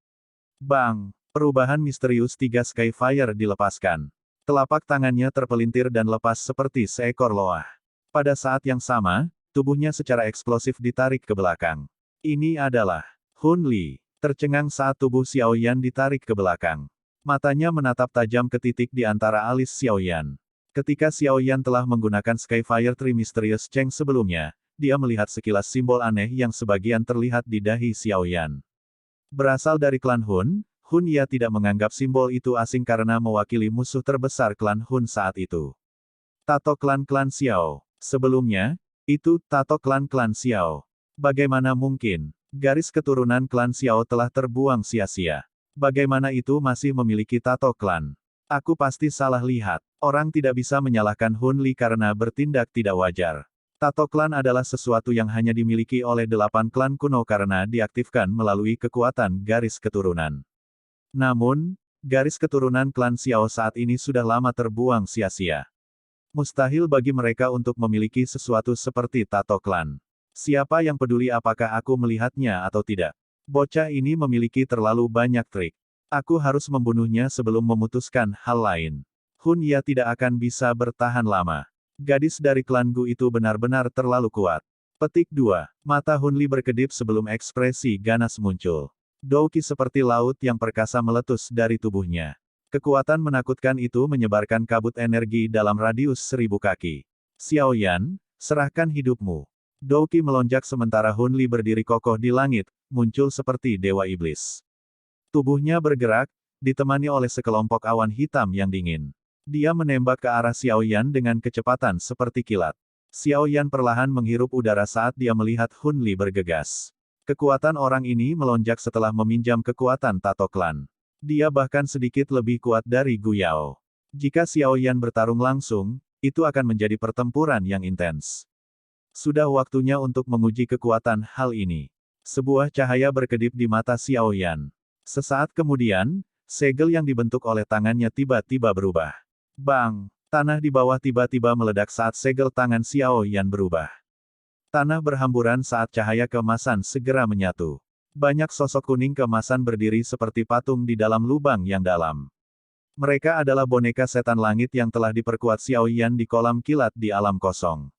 Bang! Perubahan misterius 3 Skyfire dilepaskan. Telapak tangannya terpelintir dan lepas seperti seekor loah. Pada saat yang sama, tubuhnya secara eksplosif ditarik ke belakang. Ini adalah Hun Li. Tercengang saat tubuh Xiao Yan ditarik ke belakang. Matanya menatap tajam ke titik di antara alis Xiao Yan. Ketika Xiao Yan telah menggunakan Skyfire 3 Mysterious Cheng sebelumnya, dia melihat sekilas simbol aneh yang sebagian terlihat di dahi Xiao Yan. Berasal dari klan Hun, Hun Ya tidak menganggap simbol itu asing karena mewakili musuh terbesar klan Hun saat itu. Tato klan-klan Xiao. Sebelumnya, itu tato klan-klan Xiao. Bagaimana mungkin? Garis keturunan klan Xiao telah terbuang sia-sia. Bagaimana itu masih memiliki tato klan? Aku pasti salah lihat. Orang tidak bisa menyalahkan Hun Li karena bertindak tidak wajar. Tato klan adalah sesuatu yang hanya dimiliki oleh 8 klan kuno karena diaktifkan melalui kekuatan garis keturunan. Namun, garis keturunan klan Xiao saat ini sudah lama terbuang sia-sia. Mustahil bagi mereka untuk memiliki sesuatu seperti tato klan. Siapa yang peduli apakah aku melihatnya atau tidak? Bocah ini memiliki terlalu banyak trik. Aku harus membunuhnya sebelum memutuskan hal lain. Hun Ya tidak akan bisa bertahan lama. Gadis dari klan Gu itu benar-benar terlalu kuat. Petik 2. Mata Hun Li berkedip sebelum ekspresi ganas muncul. Douqi seperti laut yang perkasa meletus dari tubuhnya. Kekuatan menakutkan itu menyebarkan kabut energi dalam radius 1000 kaki. Xiao Yan, serahkan hidupmu. Douqi melonjak sementara Hun Li berdiri kokoh di langit, muncul seperti dewa iblis. Tubuhnya bergerak, ditemani oleh sekelompok awan hitam yang dingin. Dia menembak ke arah Xiao Yan dengan kecepatan seperti kilat. Xiao Yan perlahan menghirup udara saat dia melihat Hun Li bergegas. Kekuatan orang ini melonjak setelah meminjam kekuatan tato klan. Dia bahkan sedikit lebih kuat dari Gu Yao. Jika Xiao Yan bertarung langsung, itu akan menjadi pertempuran yang intens. Sudah waktunya untuk menguji kekuatan hal ini. Sebuah cahaya berkedip di mata Xiao Yan. Sesaat kemudian, segel yang dibentuk oleh tangannya tiba-tiba berubah. Bang! Tanah di bawah tiba-tiba meledak saat segel tangan Xiao Yan berubah. Tanah berhamburan saat cahaya keemasan segera menyatu. Banyak sosok kuning keemasan berdiri seperti patung di dalam lubang yang dalam. Mereka adalah boneka setan langit yang telah diperkuat Xiao Yan di kolam kilat di alam kosong.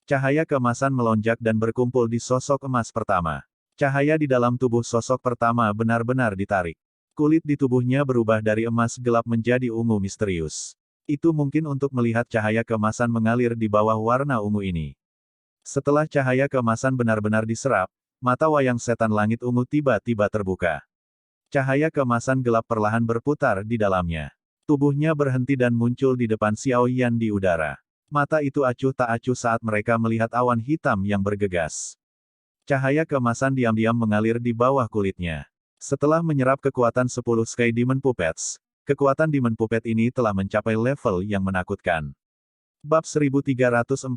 Cahaya keemasan melonjak dan berkumpul di sosok emas pertama. Cahaya di dalam tubuh sosok pertama benar-benar ditarik. Kulit di tubuhnya berubah dari emas gelap menjadi ungu misterius. Itu mungkin untuk melihat cahaya keemasan mengalir di bawah warna ungu ini. Setelah cahaya keemasan benar-benar diserap, mata wayang setan langit ungu tiba-tiba terbuka. Cahaya keemasan gelap perlahan berputar di dalamnya. Tubuhnya berhenti dan muncul di depan Xiao Yan di udara. Mata itu acuh tak acuh saat mereka melihat awan hitam yang bergegas. Cahaya keemasan diam-diam mengalir di bawah kulitnya. Setelah menyerap kekuatan 10 Sky Demon Puppets, kekuatan Demon Puppet ini telah mencapai level yang menakutkan. Bab 1349,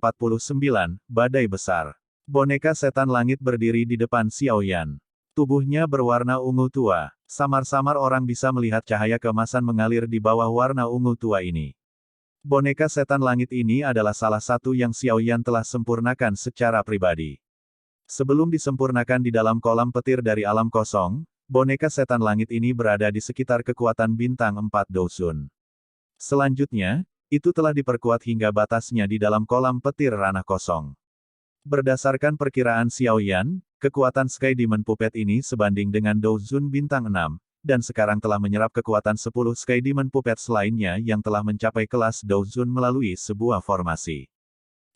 Badai Besar. Boneka setan langit berdiri di depan Xiao Yan. Tubuhnya berwarna ungu tua. Samar-samar orang bisa melihat cahaya keemasan mengalir di bawah warna ungu tua ini. Boneka setan langit ini adalah salah satu yang Xiaoyan telah sempurnakan secara pribadi. Sebelum disempurnakan di dalam kolam petir dari alam kosong, boneka setan langit ini berada di sekitar kekuatan bintang 4 Douzun. Selanjutnya, itu telah diperkuat hingga batasnya di dalam kolam petir ranah kosong. Berdasarkan perkiraan Xiaoyan, kekuatan Sky Demon Puppet ini sebanding dengan Douzun bintang 6, dan sekarang telah menyerap kekuatan 10 Sky Demon Puppets lainnya yang telah mencapai kelas Douzun melalui sebuah formasi.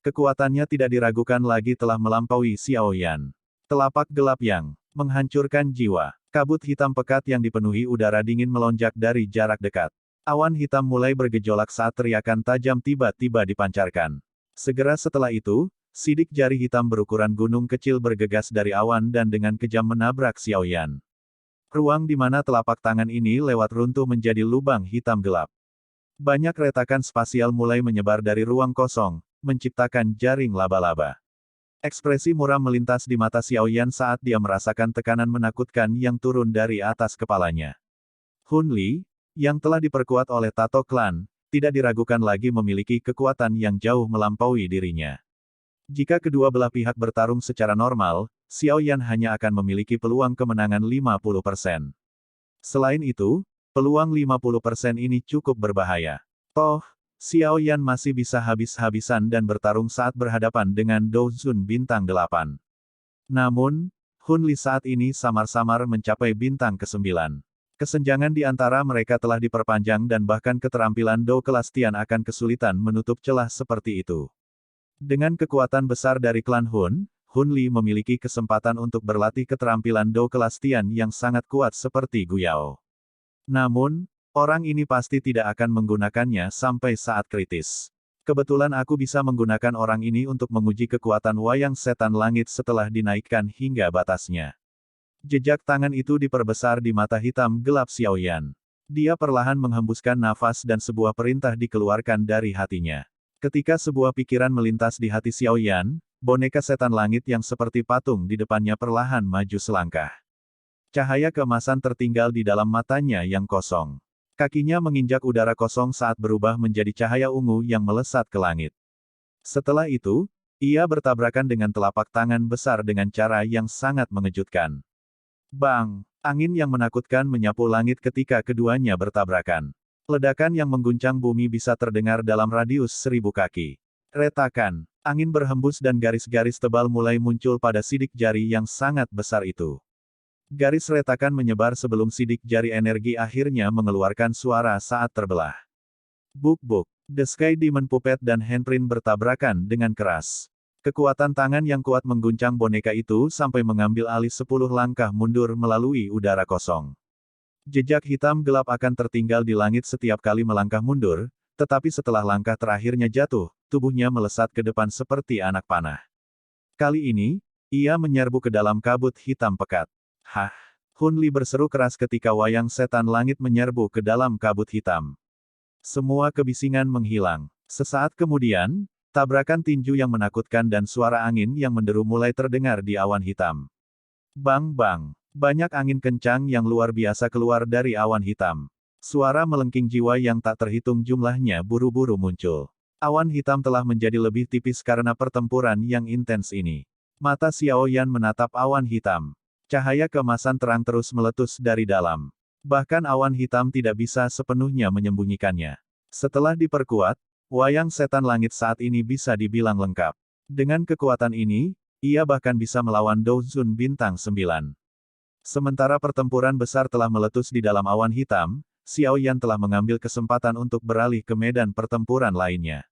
Kekuatannya tidak diragukan lagi telah melampaui Xiaoyan. Telapak gelap yang menghancurkan jiwa. Kabut hitam pekat yang dipenuhi udara dingin melonjak dari jarak dekat. Awan hitam mulai bergejolak saat teriakan tajam tiba-tiba dipancarkan. Segera setelah itu, sidik jari hitam berukuran gunung kecil bergegas dari awan dan dengan kejam menabrak Xiaoyan. Ruang di mana telapak tangan ini lewat runtuh menjadi lubang hitam gelap. Banyak retakan spasial mulai menyebar dari ruang kosong, menciptakan jaring laba-laba. Ekspresi muram melintas di mata Xiaoyan saat dia merasakan tekanan menakutkan yang turun dari atas kepalanya. Hun Li, yang telah diperkuat oleh Tato Clan, tidak diragukan lagi memiliki kekuatan yang jauh melampaui dirinya. Jika kedua belah pihak bertarung secara normal, Xiaoyan hanya akan memiliki peluang kemenangan 50%. Selain itu, peluang 50% ini cukup berbahaya. Toh, Xiaoyan masih bisa habis-habisan dan bertarung saat berhadapan dengan Douzun bintang 8. Namun, Hun Li saat ini samar-samar mencapai bintang ke-9. Kesenjangan di antara mereka telah diperpanjang dan bahkan keterampilan Do kelas Tian akan kesulitan menutup celah seperti itu. Dengan kekuatan besar dari klan Hun, Hun Li memiliki kesempatan untuk berlatih keterampilan Do kelas Tian yang sangat kuat seperti Guyao. Namun, orang ini pasti tidak akan menggunakannya sampai saat kritis. Kebetulan aku bisa menggunakan orang ini untuk menguji kekuatan wayang setan langit setelah dinaikkan hingga batasnya. Jejak tangan itu diperbesar di mata hitam gelap Xiaoyan. Dia perlahan menghembuskan nafas dan sebuah perintah dikeluarkan dari hatinya. Ketika sebuah pikiran melintas di hati Xiaoyan, boneka setan langit yang seperti patung di depannya perlahan maju selangkah. Cahaya keemasan tertinggal di dalam matanya yang kosong. Kakinya menginjak udara kosong saat berubah menjadi cahaya ungu yang melesat ke langit. Setelah itu, ia bertabrakan dengan telapak tangan besar dengan cara yang sangat mengejutkan. Bang! Angin yang menakutkan menyapu langit ketika keduanya bertabrakan. Ledakan yang mengguncang bumi bisa terdengar dalam radius 1000 kaki. Retakan, angin berhembus dan garis-garis tebal mulai muncul pada sidik jari yang sangat besar itu. Garis retakan menyebar sebelum sidik jari energi akhirnya mengeluarkan suara saat terbelah. Buk-buk, The Sky Demon Puppet dan handprint bertabrakan dengan keras. Kekuatan tangan yang kuat mengguncang boneka itu sampai mengambil alih 10 langkah mundur melalui udara kosong. Jejak hitam gelap akan tertinggal di langit setiap kali melangkah mundur, tetapi setelah langkah terakhirnya jatuh, tubuhnya melesat ke depan seperti anak panah. Kali ini, ia menyerbu ke dalam kabut hitam pekat. Hah! Hun Li berseru keras ketika wayang setan langit menyerbu ke dalam kabut hitam. Semua kebisingan menghilang. Sesaat kemudian, tabrakan tinju yang menakutkan dan suara angin yang menderu mulai terdengar di awan hitam. Bang-bang! Banyak angin kencang yang luar biasa keluar dari awan hitam. Suara melengking jiwa yang tak terhitung jumlahnya buru-buru muncul. Awan hitam telah menjadi lebih tipis karena pertempuran yang intens ini. Mata Xiaoyan menatap awan hitam. Cahaya keemasan terang terus meletus dari dalam. Bahkan awan hitam tidak bisa sepenuhnya menyembunyikannya. Setelah diperkuat, wayang setan langit saat ini bisa dibilang lengkap. Dengan kekuatan ini, ia bahkan bisa melawan Douzun bintang 9. Sementara pertempuran besar telah meletus di dalam awan hitam, Xiaoyan telah mengambil kesempatan untuk beralih ke medan pertempuran lainnya.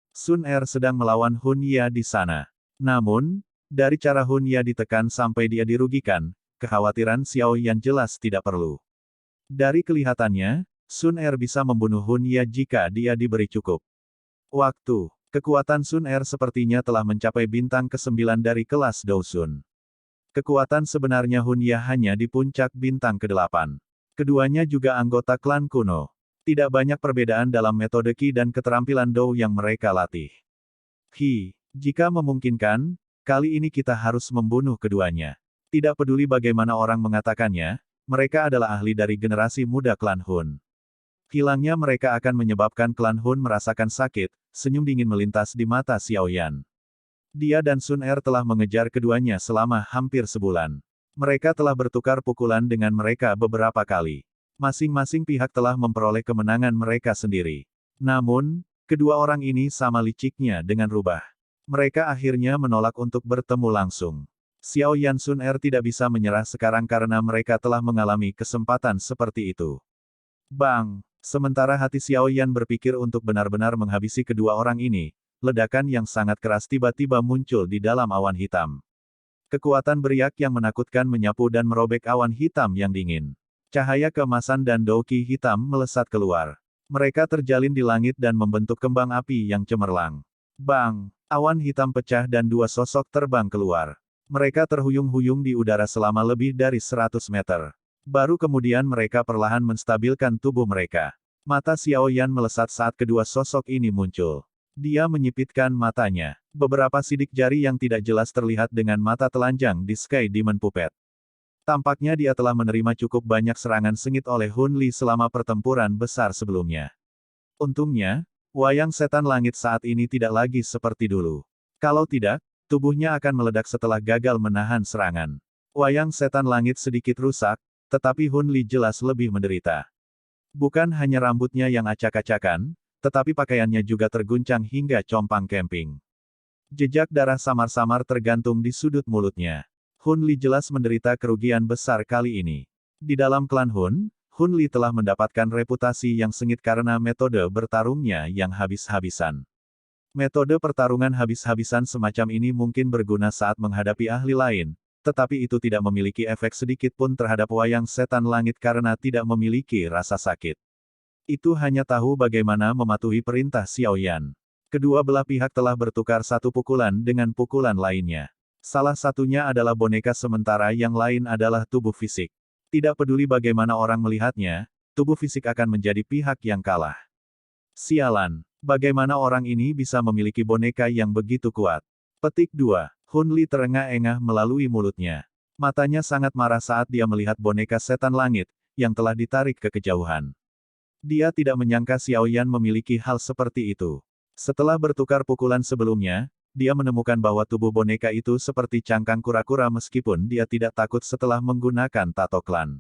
Sun Er sedang melawan Hun Ya di sana. Namun, dari cara Hun Ya ditekan sampai dia dirugikan, kekhawatiran Xiaoyan jelas tidak perlu. Dari kelihatannya, Sun Er bisa membunuh Hun Ya jika dia diberi cukup waktu. Kekuatan Sun Er sepertinya telah mencapai bintang ke-9 dari kelas Douzun. Kekuatan sebenarnya Hun Ya hanya di puncak bintang ke-8. Keduanya juga anggota klan kuno. Tidak banyak perbedaan dalam metode Qi dan keterampilan Do yang mereka latih. Jika memungkinkan, kali ini kita harus membunuh keduanya. Tidak peduli bagaimana orang mengatakannya, mereka adalah ahli dari generasi muda klan Hun. Hilangnya mereka akan menyebabkan klan Hun merasakan sakit, senyum dingin melintas di mata Xiao Yan. Dia dan Sun Er telah mengejar keduanya selama hampir sebulan. Mereka telah bertukar pukulan dengan mereka beberapa kali. Masing-masing pihak telah memperoleh kemenangan mereka sendiri. Namun, kedua orang ini sama liciknya dengan rubah. Mereka akhirnya menolak untuk bertemu langsung. Xiao Yan Sun Er tidak bisa menyerah sekarang karena mereka telah mengalami kesempatan seperti itu. Bang! Sementara hati Xiao Yan berpikir untuk benar-benar menghabisi kedua orang ini, ledakan yang sangat keras tiba-tiba muncul di dalam awan hitam. Kekuatan beriak yang menakutkan menyapu dan merobek awan hitam yang dingin. Cahaya keemasan dan douki hitam melesat keluar. Mereka terjalin di langit dan membentuk kembang api yang cemerlang. Bang! Awan hitam pecah dan dua sosok terbang keluar. Mereka terhuyung-huyung di udara selama lebih dari 100 meter. Baru kemudian mereka perlahan menstabilkan tubuh mereka. Mata Xiao Yan melesat saat kedua sosok ini muncul. Dia menyipitkan matanya. Beberapa sidik jari yang tidak jelas terlihat dengan mata telanjang di Sky Demon Puppet. Tampaknya dia telah menerima cukup banyak serangan sengit oleh Hun Li selama pertempuran besar sebelumnya. Untungnya, wayang setan langit saat ini tidak lagi seperti dulu. Kalau tidak, tubuhnya akan meledak setelah gagal menahan serangan. Wayang setan langit sedikit rusak, tetapi Hun Li jelas lebih menderita. Bukan hanya rambutnya yang acak-acakan, tetapi pakaiannya juga terguncang hingga compang camping. Jejak darah samar-samar tergantung di sudut mulutnya. Hun Li jelas menderita kerugian besar kali ini. Di dalam klan Hun, Hun Li telah mendapatkan reputasi yang sengit karena metode bertarungnya yang habis-habisan. Metode pertarungan habis-habisan semacam ini mungkin berguna saat menghadapi ahli lain, tetapi itu tidak memiliki efek sedikit pun terhadap wayang setan langit karena tidak memiliki rasa sakit. Itu hanya tahu bagaimana mematuhi perintah Xiao Yan. Kedua belah pihak telah bertukar satu pukulan dengan pukulan lainnya. Salah satunya adalah boneka sementara yang lain adalah tubuh fisik. Tidak peduli bagaimana orang melihatnya, tubuh fisik akan menjadi pihak yang kalah. Sialan, bagaimana orang ini bisa memiliki boneka yang begitu kuat? Petik 2. Hun Li terengah-engah melalui mulutnya. Matanya sangat marah saat dia melihat boneka setan langit, yang telah ditarik ke kejauhan. Dia tidak menyangka Xiao Yan memiliki hal seperti itu. Setelah bertukar pukulan sebelumnya, dia menemukan bahwa tubuh boneka itu seperti cangkang kura-kura meskipun dia tidak takut setelah menggunakan tato klan.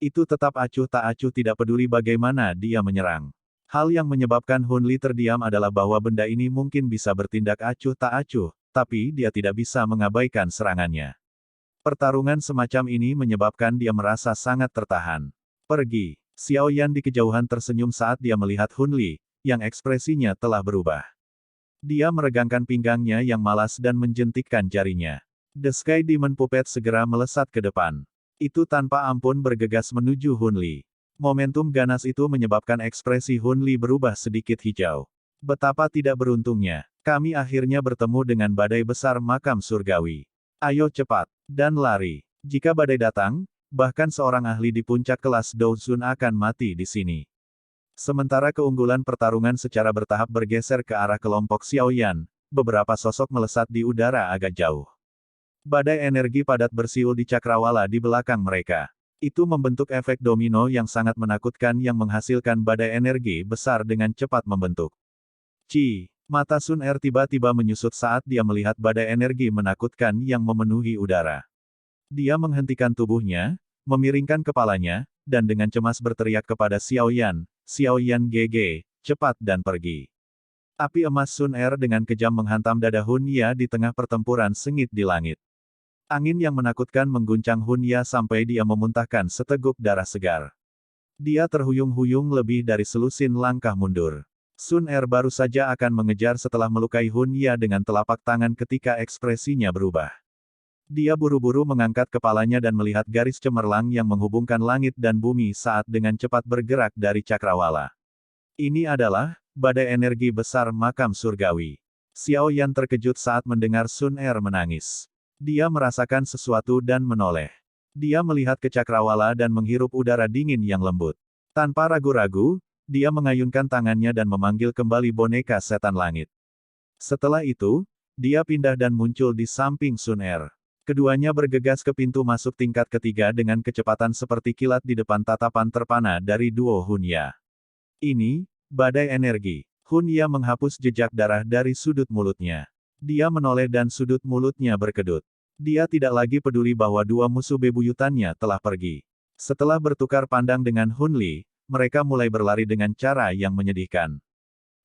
Itu tetap acuh tak acuh tidak peduli bagaimana dia menyerang. Hal yang menyebabkan Hun Li terdiam adalah bahwa benda ini mungkin bisa bertindak acuh tak acuh, tapi dia tidak bisa mengabaikan serangannya. Pertarungan semacam ini menyebabkan dia merasa sangat tertahan. Pergi. Xiao Yan di kejauhan tersenyum saat dia melihat Hun Li, yang ekspresinya telah berubah. Dia meregangkan pinggangnya yang malas dan menjentikkan jarinya. The Sky Demon Puppet segera melesat ke depan. Itu tanpa ampun bergegas menuju Hun Li. Momentum ganas itu menyebabkan ekspresi Hun Li berubah sedikit hijau. Betapa tidak beruntungnya. Kami akhirnya bertemu dengan badai besar makam surgawi. Ayo cepat, dan lari. Jika badai datang, bahkan seorang ahli di puncak kelas Douzun akan mati di sini. Sementara keunggulan pertarungan secara bertahap bergeser ke arah kelompok Xiao Yan, beberapa sosok melesat di udara agak jauh. Badai energi padat bersiul di cakrawala di belakang mereka. Itu membentuk efek domino yang sangat menakutkan yang menghasilkan badai energi besar dengan cepat membentuk. Mata Sun Er tiba-tiba menyusut saat dia melihat badai energi menakutkan yang memenuhi udara. Dia menghentikan tubuhnya, memiringkan kepalanya, dan dengan cemas berteriak kepada Xiao Yan, GG, cepat dan pergi. Api emas Sun Er dengan kejam menghantam dada Hun Ya di tengah pertempuran sengit di langit. Angin yang menakutkan mengguncang Hun Ya sampai dia memuntahkan seteguk darah segar. Dia terhuyung-huyung lebih dari selusin langkah mundur. Sun Er baru saja akan mengejar setelah melukai Hun Ya dengan telapak tangan ketika ekspresinya berubah. Dia buru-buru mengangkat kepalanya dan melihat garis cemerlang yang menghubungkan langit dan bumi saat dengan cepat bergerak dari cakrawala. Ini adalah badai energi besar makam surgawi. Xiao Yan terkejut saat mendengar Sun Er menangis. Dia merasakan sesuatu dan menoleh. Dia melihat ke cakrawala dan menghirup udara dingin yang lembut. Tanpa ragu-ragu, dia mengayunkan tangannya dan memanggil kembali boneka setan langit. Setelah itu, dia pindah dan muncul di samping Sun Er. Keduanya bergegas ke pintu masuk tingkat ketiga dengan kecepatan seperti kilat di depan tatapan terpana dari duo Hunya. Ini, badai energi. Hunya menghapus jejak darah dari sudut mulutnya. Dia menoleh dan sudut mulutnya berkedut. Dia tidak lagi peduli bahwa dua musuh bebuyutannya telah pergi. Setelah bertukar pandang dengan Hun Li, mereka mulai berlari dengan cara yang menyedihkan.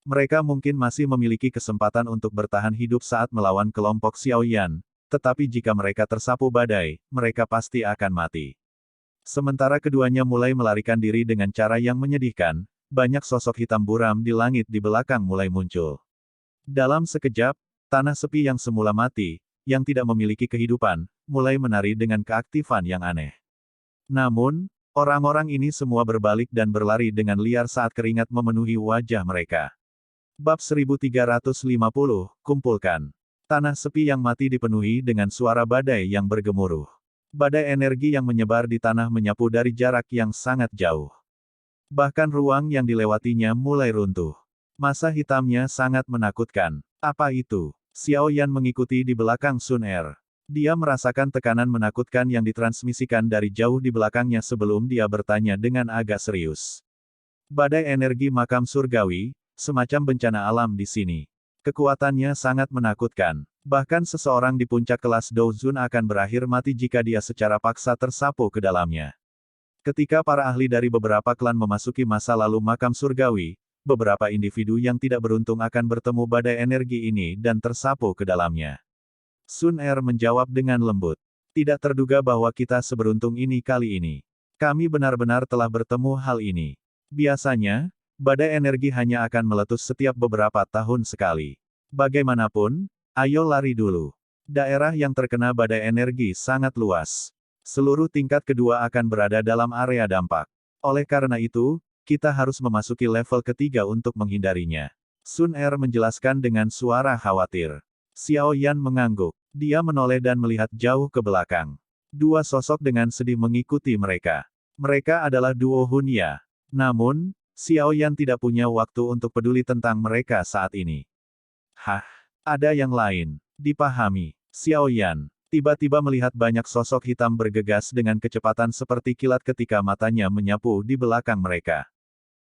Mereka mungkin masih memiliki kesempatan untuk bertahan hidup saat melawan kelompok Xiao Yan, tetapi jika mereka tersapu badai, mereka pasti akan mati. Sementara keduanya mulai melarikan diri dengan cara yang menyedihkan, banyak sosok hitam buram di langit di belakang mulai muncul. Dalam sekejap, tanah sepi yang semula mati, yang tidak memiliki kehidupan, mulai menari dengan keaktifan yang aneh. Namun, orang-orang ini semua berbalik dan berlari dengan liar saat keringat memenuhi wajah mereka. Bab 1350, kumpulkan. Tanah sepi yang mati dipenuhi dengan suara badai yang bergemuruh. Badai energi yang menyebar di tanah menyapu dari jarak yang sangat jauh. Bahkan ruang yang dilewatinya mulai runtuh. Masa hitamnya sangat menakutkan. Apa itu? Xiao Yan mengikuti di belakang Sun Er. Dia merasakan tekanan menakutkan yang ditransmisikan dari jauh di belakangnya sebelum dia bertanya dengan agak serius. Badai energi makam surgawi, semacam bencana alam di sini. Kekuatannya sangat menakutkan. Bahkan seseorang di puncak kelas Douzun akan berakhir mati jika dia secara paksa tersapu ke dalamnya. Ketika para ahli dari beberapa klan memasuki masa lalu makam surgawi, beberapa individu yang tidak beruntung akan bertemu badai energi ini dan tersapu ke dalamnya. Sun Er menjawab dengan lembut. Tidak terduga bahwa kita seberuntung ini kali ini. Kami benar-benar telah bertemu hal ini. Biasanya, badai energi hanya akan meletus setiap beberapa tahun sekali. Bagaimanapun, ayo lari dulu. Daerah yang terkena badai energi sangat luas. Seluruh tingkat kedua akan berada dalam area dampak. Oleh karena itu, kita harus memasuki level ketiga untuk menghindarinya. Sun Er menjelaskan dengan suara khawatir. Xiao Yan mengangguk. Dia menoleh dan melihat jauh ke belakang. Dua sosok dengan sedih mengikuti mereka. Mereka adalah duo Hunya. Namun, Xiao Yan tidak punya waktu untuk peduli tentang mereka saat ini. Hah? Ada yang lain. Dipahami. Xiao Yan tiba-tiba melihat banyak sosok hitam bergegas dengan kecepatan seperti kilat ketika matanya menyapu di belakang mereka.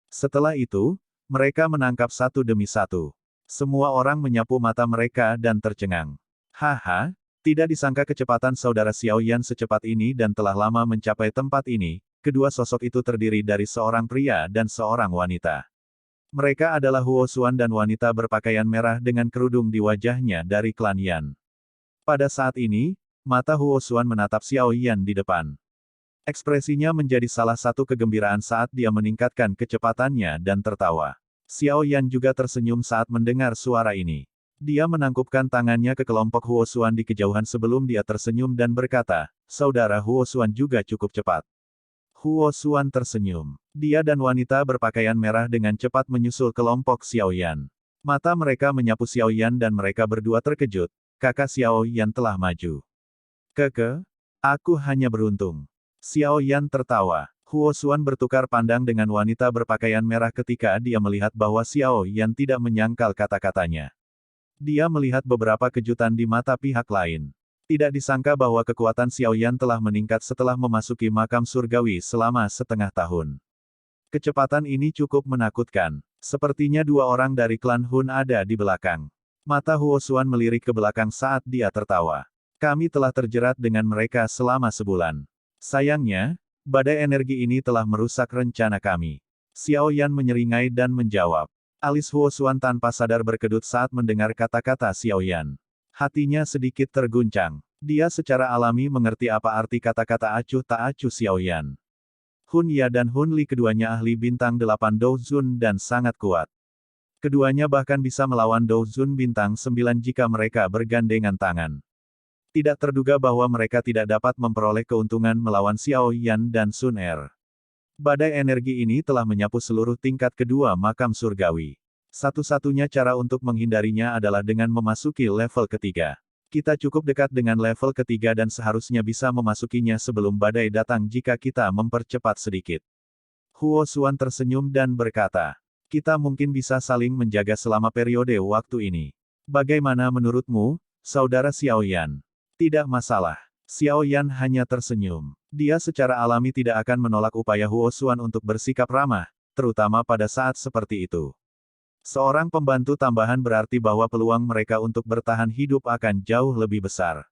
Setelah itu, mereka menangkap satu demi satu. Semua orang menyapu mata mereka dan tercengang. Haha, tidak disangka kecepatan saudara Xiao Yan secepat ini dan telah lama mencapai tempat ini. Kedua sosok itu terdiri dari seorang pria dan seorang wanita. Mereka adalah Huo Xuan dan wanita berpakaian merah dengan kerudung di wajahnya dari klan Yan. Pada saat ini, mata Huo Xuan menatap Xiao Yan di depan. Ekspresinya menjadi salah satu kegembiraan saat dia meningkatkan kecepatannya dan tertawa. Xiao Yan juga tersenyum saat mendengar suara ini. Dia menangkupkan tangannya ke kelompok Huo Xuan di kejauhan sebelum dia tersenyum dan berkata, "Saudara Huo Xuan juga cukup cepat." Huo Xuan tersenyum. Dia dan wanita berpakaian merah dengan cepat menyusul kelompok Xiao Yan. Mata mereka menyapu Xiao Yan dan mereka berdua terkejut. Kakak Xiao Yan telah maju. Aku hanya beruntung. Xiao Yan tertawa. Huo Xuan bertukar pandang dengan wanita berpakaian merah ketika dia melihat bahwa Xiao Yan tidak menyangkal kata-katanya. Dia melihat beberapa kejutan di mata pihak lain. Tidak disangka bahwa kekuatan Xiao Yan telah meningkat setelah memasuki makam surgawi selama setengah tahun. Kecepatan ini cukup menakutkan. Sepertinya dua orang dari klan Hun ada di belakang. Mata Huo Xuan melirik ke belakang saat dia tertawa. Kami telah terjerat dengan mereka selama sebulan. Sayangnya, badai energi ini telah merusak rencana kami. Xiao Yan menyeringai dan menjawab. Alis Huo Xuan tanpa sadar berkedut saat mendengar kata-kata Xiao Yan. Hatinya sedikit terguncang. Dia secara alami mengerti apa arti kata-kata acuh tak acuh Xiao Yan. Hun Ya dan Hun Li keduanya ahli bintang 8 Douzun dan sangat kuat. Keduanya bahkan bisa melawan Douzun bintang 9 jika mereka bergandengan tangan. Tidak terduga bahwa mereka tidak dapat memperoleh keuntungan melawan Xiao Yan dan Sun Er. Badai energi ini telah menyapu seluruh tingkat kedua makam surgawi. Satu-satunya cara untuk menghindarinya adalah dengan memasuki level ketiga. Kita cukup dekat dengan level ketiga dan seharusnya bisa memasukinya sebelum badai datang jika kita mempercepat sedikit. Huo Xuan tersenyum dan berkata, kita mungkin bisa saling menjaga selama periode waktu ini. Bagaimana menurutmu, Saudara Xiao Yan? Tidak masalah. Xiao Yan hanya tersenyum. Dia secara alami tidak akan menolak upaya Huo Xuan untuk bersikap ramah, terutama pada saat seperti itu. Seorang pembantu tambahan berarti bahwa peluang mereka untuk bertahan hidup akan jauh lebih besar.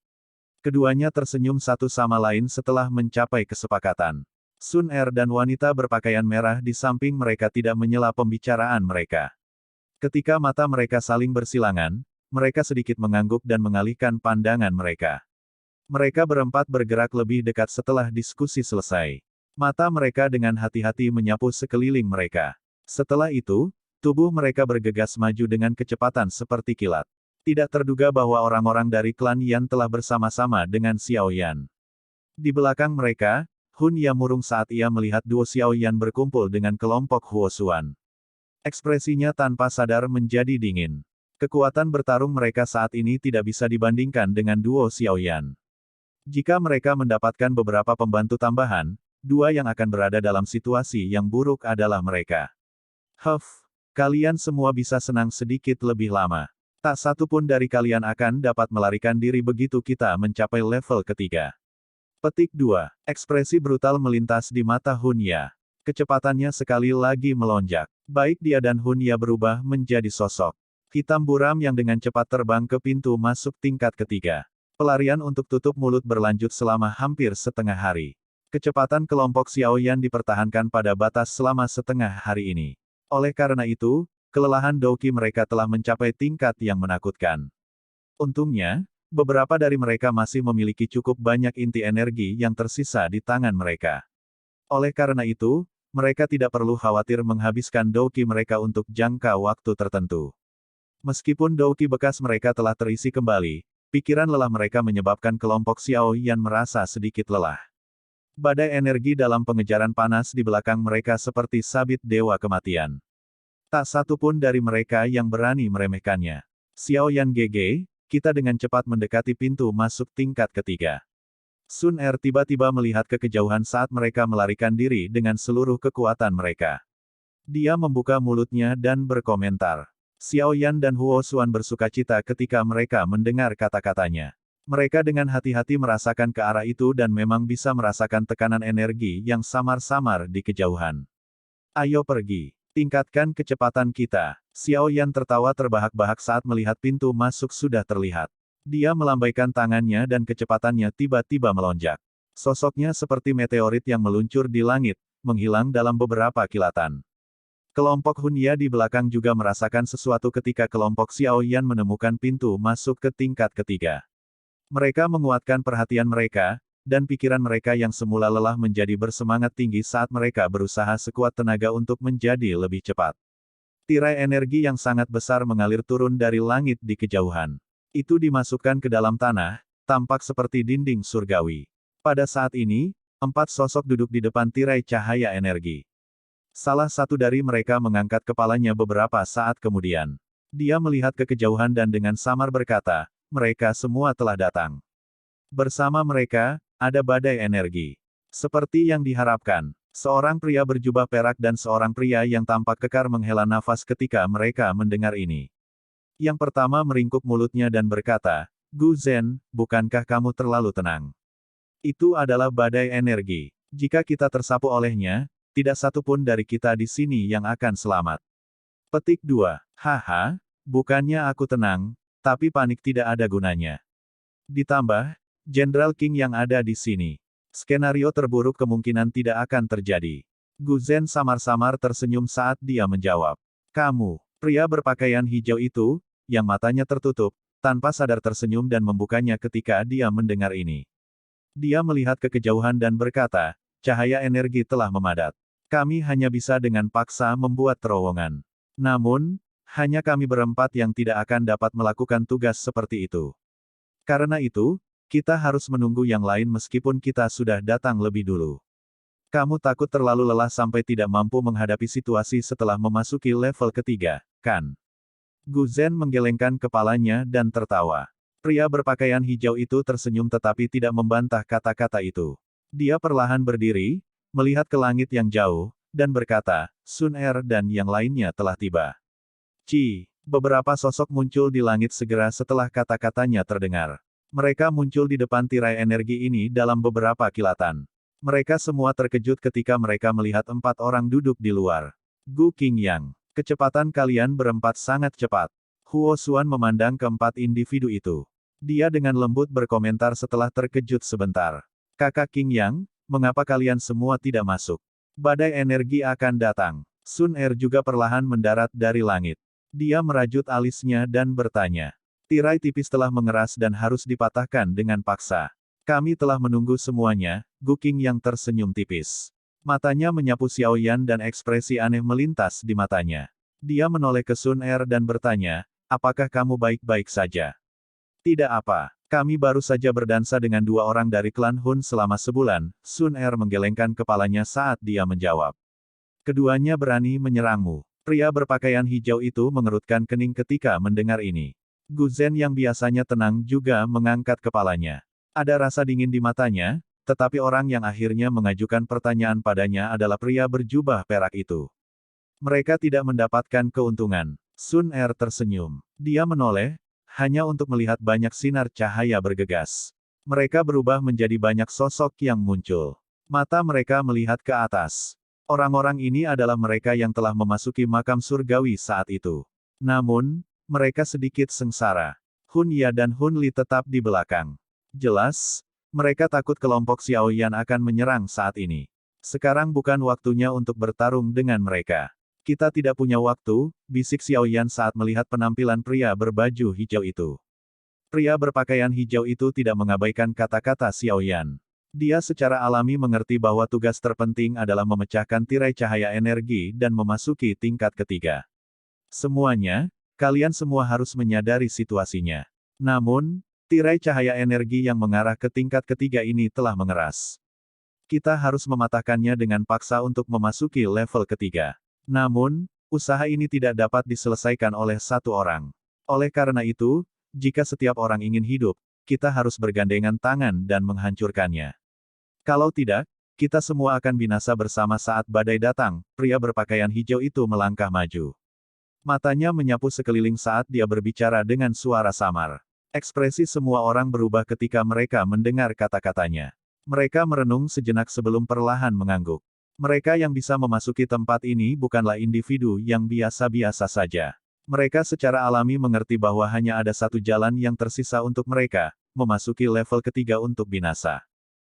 Keduanya tersenyum satu sama lain setelah mencapai kesepakatan. Sun Er dan wanita berpakaian merah di samping mereka tidak menyela pembicaraan mereka. Ketika mata mereka saling bersilangan, mereka sedikit mengangguk dan mengalihkan pandangan mereka. Mereka berempat bergerak lebih dekat setelah diskusi selesai. Mata mereka dengan hati-hati menyapu sekeliling mereka. Setelah itu, tubuh mereka bergegas maju dengan kecepatan seperti kilat. Tidak terduga bahwa orang-orang dari klan Yan telah bersama-sama dengan Xiao Yan. Di belakang mereka, Hun Ya murung saat ia melihat duo Xiao Yan berkumpul dengan kelompok Huo Xuan. Ekspresinya tanpa sadar menjadi dingin. Kekuatan bertarung mereka saat ini tidak bisa dibandingkan dengan duo Xiao Yan. Jika mereka mendapatkan beberapa pembantu tambahan, dua yang akan berada dalam situasi yang buruk adalah mereka. Kalian semua bisa senang sedikit lebih lama. Tak satu pun dari kalian akan dapat melarikan diri begitu kita mencapai level ketiga. Petik 2. Ekspresi brutal melintas di mata Hun Ya. Kecepatannya sekali lagi melonjak. Baik dia dan Hun Ya berubah menjadi sosok hitam buram yang dengan cepat terbang ke pintu masuk tingkat ketiga. Pelarian untuk tutup mulut berlanjut selama hampir setengah hari. Kecepatan kelompok Xiao Yan dipertahankan pada batas selama setengah hari ini. Oleh karena itu, kelelahan Douqi mereka telah mencapai tingkat yang menakutkan. Untungnya, beberapa dari mereka masih memiliki cukup banyak inti energi yang tersisa di tangan mereka. Oleh karena itu, mereka tidak perlu khawatir menghabiskan Douqi mereka untuk jangka waktu tertentu. Meskipun Douqi bekas mereka telah terisi kembali, pikiran lelah mereka menyebabkan kelompok Xiao Yan merasa sedikit lelah. Badai energi dalam pengejaran panas di belakang mereka seperti sabit dewa kematian. Tak satu pun dari mereka yang berani meremehkannya. Xiao Yan GG, kita dengan cepat mendekati pintu masuk tingkat ketiga. Sun Er tiba-tiba melihat ke kejauhan saat mereka melarikan diri dengan seluruh kekuatan mereka. Dia membuka mulutnya dan berkomentar. Xiao Yan dan Huo Xuan bersukacita ketika mereka mendengar kata-katanya. Mereka dengan hati-hati merasakan ke arah itu dan memang bisa merasakan tekanan energi yang samar-samar di kejauhan. Ayo pergi. Tingkatkan kecepatan kita. Xiao Yan tertawa terbahak-bahak saat melihat pintu masuk sudah terlihat. Dia melambaikan tangannya dan kecepatannya tiba-tiba melonjak. Sosoknya seperti meteorit yang meluncur di langit, menghilang dalam beberapa kilatan. Kelompok Hun Ya di belakang juga merasakan sesuatu ketika kelompok Xiao Yan menemukan pintu masuk ke tingkat ketiga. Mereka menguatkan perhatian mereka, dan pikiran mereka yang semula lelah menjadi bersemangat tinggi saat mereka berusaha sekuat tenaga untuk menjadi lebih cepat. Tirai energi yang sangat besar mengalir turun dari langit di kejauhan. Itu dimasukkan ke dalam tanah, tampak seperti dinding surgawi. Pada saat ini, 4 sosok duduk di depan tirai cahaya energi. Salah satu dari mereka mengangkat kepalanya beberapa saat kemudian. Dia melihat ke kejauhan dan dengan samar berkata, mereka semua telah datang. Bersama mereka, ada badai energi. Seperti yang diharapkan, seorang pria berjubah perak dan seorang pria yang tampak kekar menghela nafas ketika mereka mendengar ini. Yang pertama meringkuk mulutnya dan berkata, Gu Zhen, bukankah kamu terlalu tenang? Itu adalah badai energi. Jika kita tersapu olehnya, tidak satu pun dari kita di sini yang akan selamat. Petik 2. Haha, bukannya aku tenang, tapi panik tidak ada gunanya. Ditambah, Jenderal King yang ada di sini. Skenario terburuk kemungkinan tidak akan terjadi. Gu Zhen samar-samar tersenyum saat dia menjawab. Kamu, pria berpakaian hijau itu, yang matanya tertutup, tanpa sadar tersenyum dan membukanya ketika dia mendengar ini. Dia melihat ke kejauhan dan berkata, cahaya energi telah memadat. Kami hanya bisa dengan paksa membuat terowongan. Namun, hanya kami berempat yang tidak akan dapat melakukan tugas seperti itu. Karena itu, kita harus menunggu yang lain meskipun kita sudah datang lebih dulu. Kamu takut terlalu lelah sampai tidak mampu menghadapi situasi setelah memasuki level ketiga, kan? Gu Zhen menggelengkan kepalanya dan tertawa. Pria berpakaian hijau itu tersenyum tetapi tidak membantah kata-kata itu. Dia perlahan berdiri, melihat ke langit yang jauh, dan berkata, Sun Er dan yang lainnya telah tiba. Beberapa sosok muncul di langit segera setelah kata-katanya terdengar. Mereka muncul di depan tirai energi ini dalam beberapa kilatan. Mereka semua terkejut ketika mereka melihat 4 orang duduk di luar. Gu Qingyang, kecepatan kalian berempat sangat cepat. Huo Xuan memandang keempat individu itu. Dia dengan lembut berkomentar setelah terkejut sebentar. Kakak Qingyang, mengapa kalian semua tidak masuk? Badai energi akan datang. Sun Er juga perlahan mendarat dari langit. Dia merajut alisnya dan bertanya. Tirai tipis telah mengeras dan harus dipatahkan dengan paksa. Kami telah menunggu semuanya, Gu Qingyang tersenyum tipis. Matanya menyapu Xiaoyan dan ekspresi aneh melintas di matanya. Dia menoleh ke Sun Er dan bertanya, apakah kamu baik-baik saja? Tidak apa. Kami baru saja berdansa dengan 2 orang dari klan Hun selama sebulan, Sun Er menggelengkan kepalanya saat dia menjawab. Keduanya berani menyerangmu. Pria berpakaian hijau itu mengerutkan kening ketika mendengar ini. Gu Zhen yang biasanya tenang juga mengangkat kepalanya. Ada rasa dingin di matanya, tetapi orang yang akhirnya mengajukan pertanyaan padanya adalah pria berjubah perak itu. Mereka tidak mendapatkan keuntungan. Sun Er tersenyum. Dia menoleh, hanya untuk melihat banyak sinar cahaya bergegas. Mereka berubah menjadi banyak sosok yang muncul. Mata mereka melihat ke atas. Orang-orang ini adalah mereka yang telah memasuki makam surgawi saat itu. Namun, mereka sedikit sengsara. Hun Ya dan Hun Li tetap di belakang. Jelas, mereka takut kelompok Xiaoyan akan menyerang saat ini. Sekarang bukan waktunya untuk bertarung dengan mereka. Kita tidak punya waktu, bisik Xiaoyan saat melihat penampilan pria berbaju hijau itu. Pria berpakaian hijau itu tidak mengabaikan kata-kata Xiaoyan. Dia secara alami mengerti bahwa tugas terpenting adalah memecahkan tirai cahaya energi dan memasuki tingkat ketiga. Semuanya, kalian semua harus menyadari situasinya. Namun, tirai cahaya energi yang mengarah ke tingkat ketiga ini telah mengeras. Kita harus mematahkannya dengan paksa untuk memasuki level ketiga. Namun, usaha ini tidak dapat diselesaikan oleh satu orang. Oleh karena itu, jika setiap orang ingin hidup, kita harus bergandengan tangan dan menghancurkannya. Kalau tidak, kita semua akan binasa bersama saat badai datang. Pria berpakaian hijau itu melangkah maju. Matanya menyapu sekeliling saat dia berbicara dengan suara samar. Ekspresi semua orang berubah ketika mereka mendengar kata-katanya. Mereka merenung sejenak sebelum perlahan mengangguk. Mereka yang bisa memasuki tempat ini bukanlah individu yang biasa-biasa saja. Mereka secara alami mengerti bahwa hanya ada satu jalan yang tersisa untuk mereka, memasuki level ketiga untuk binasa.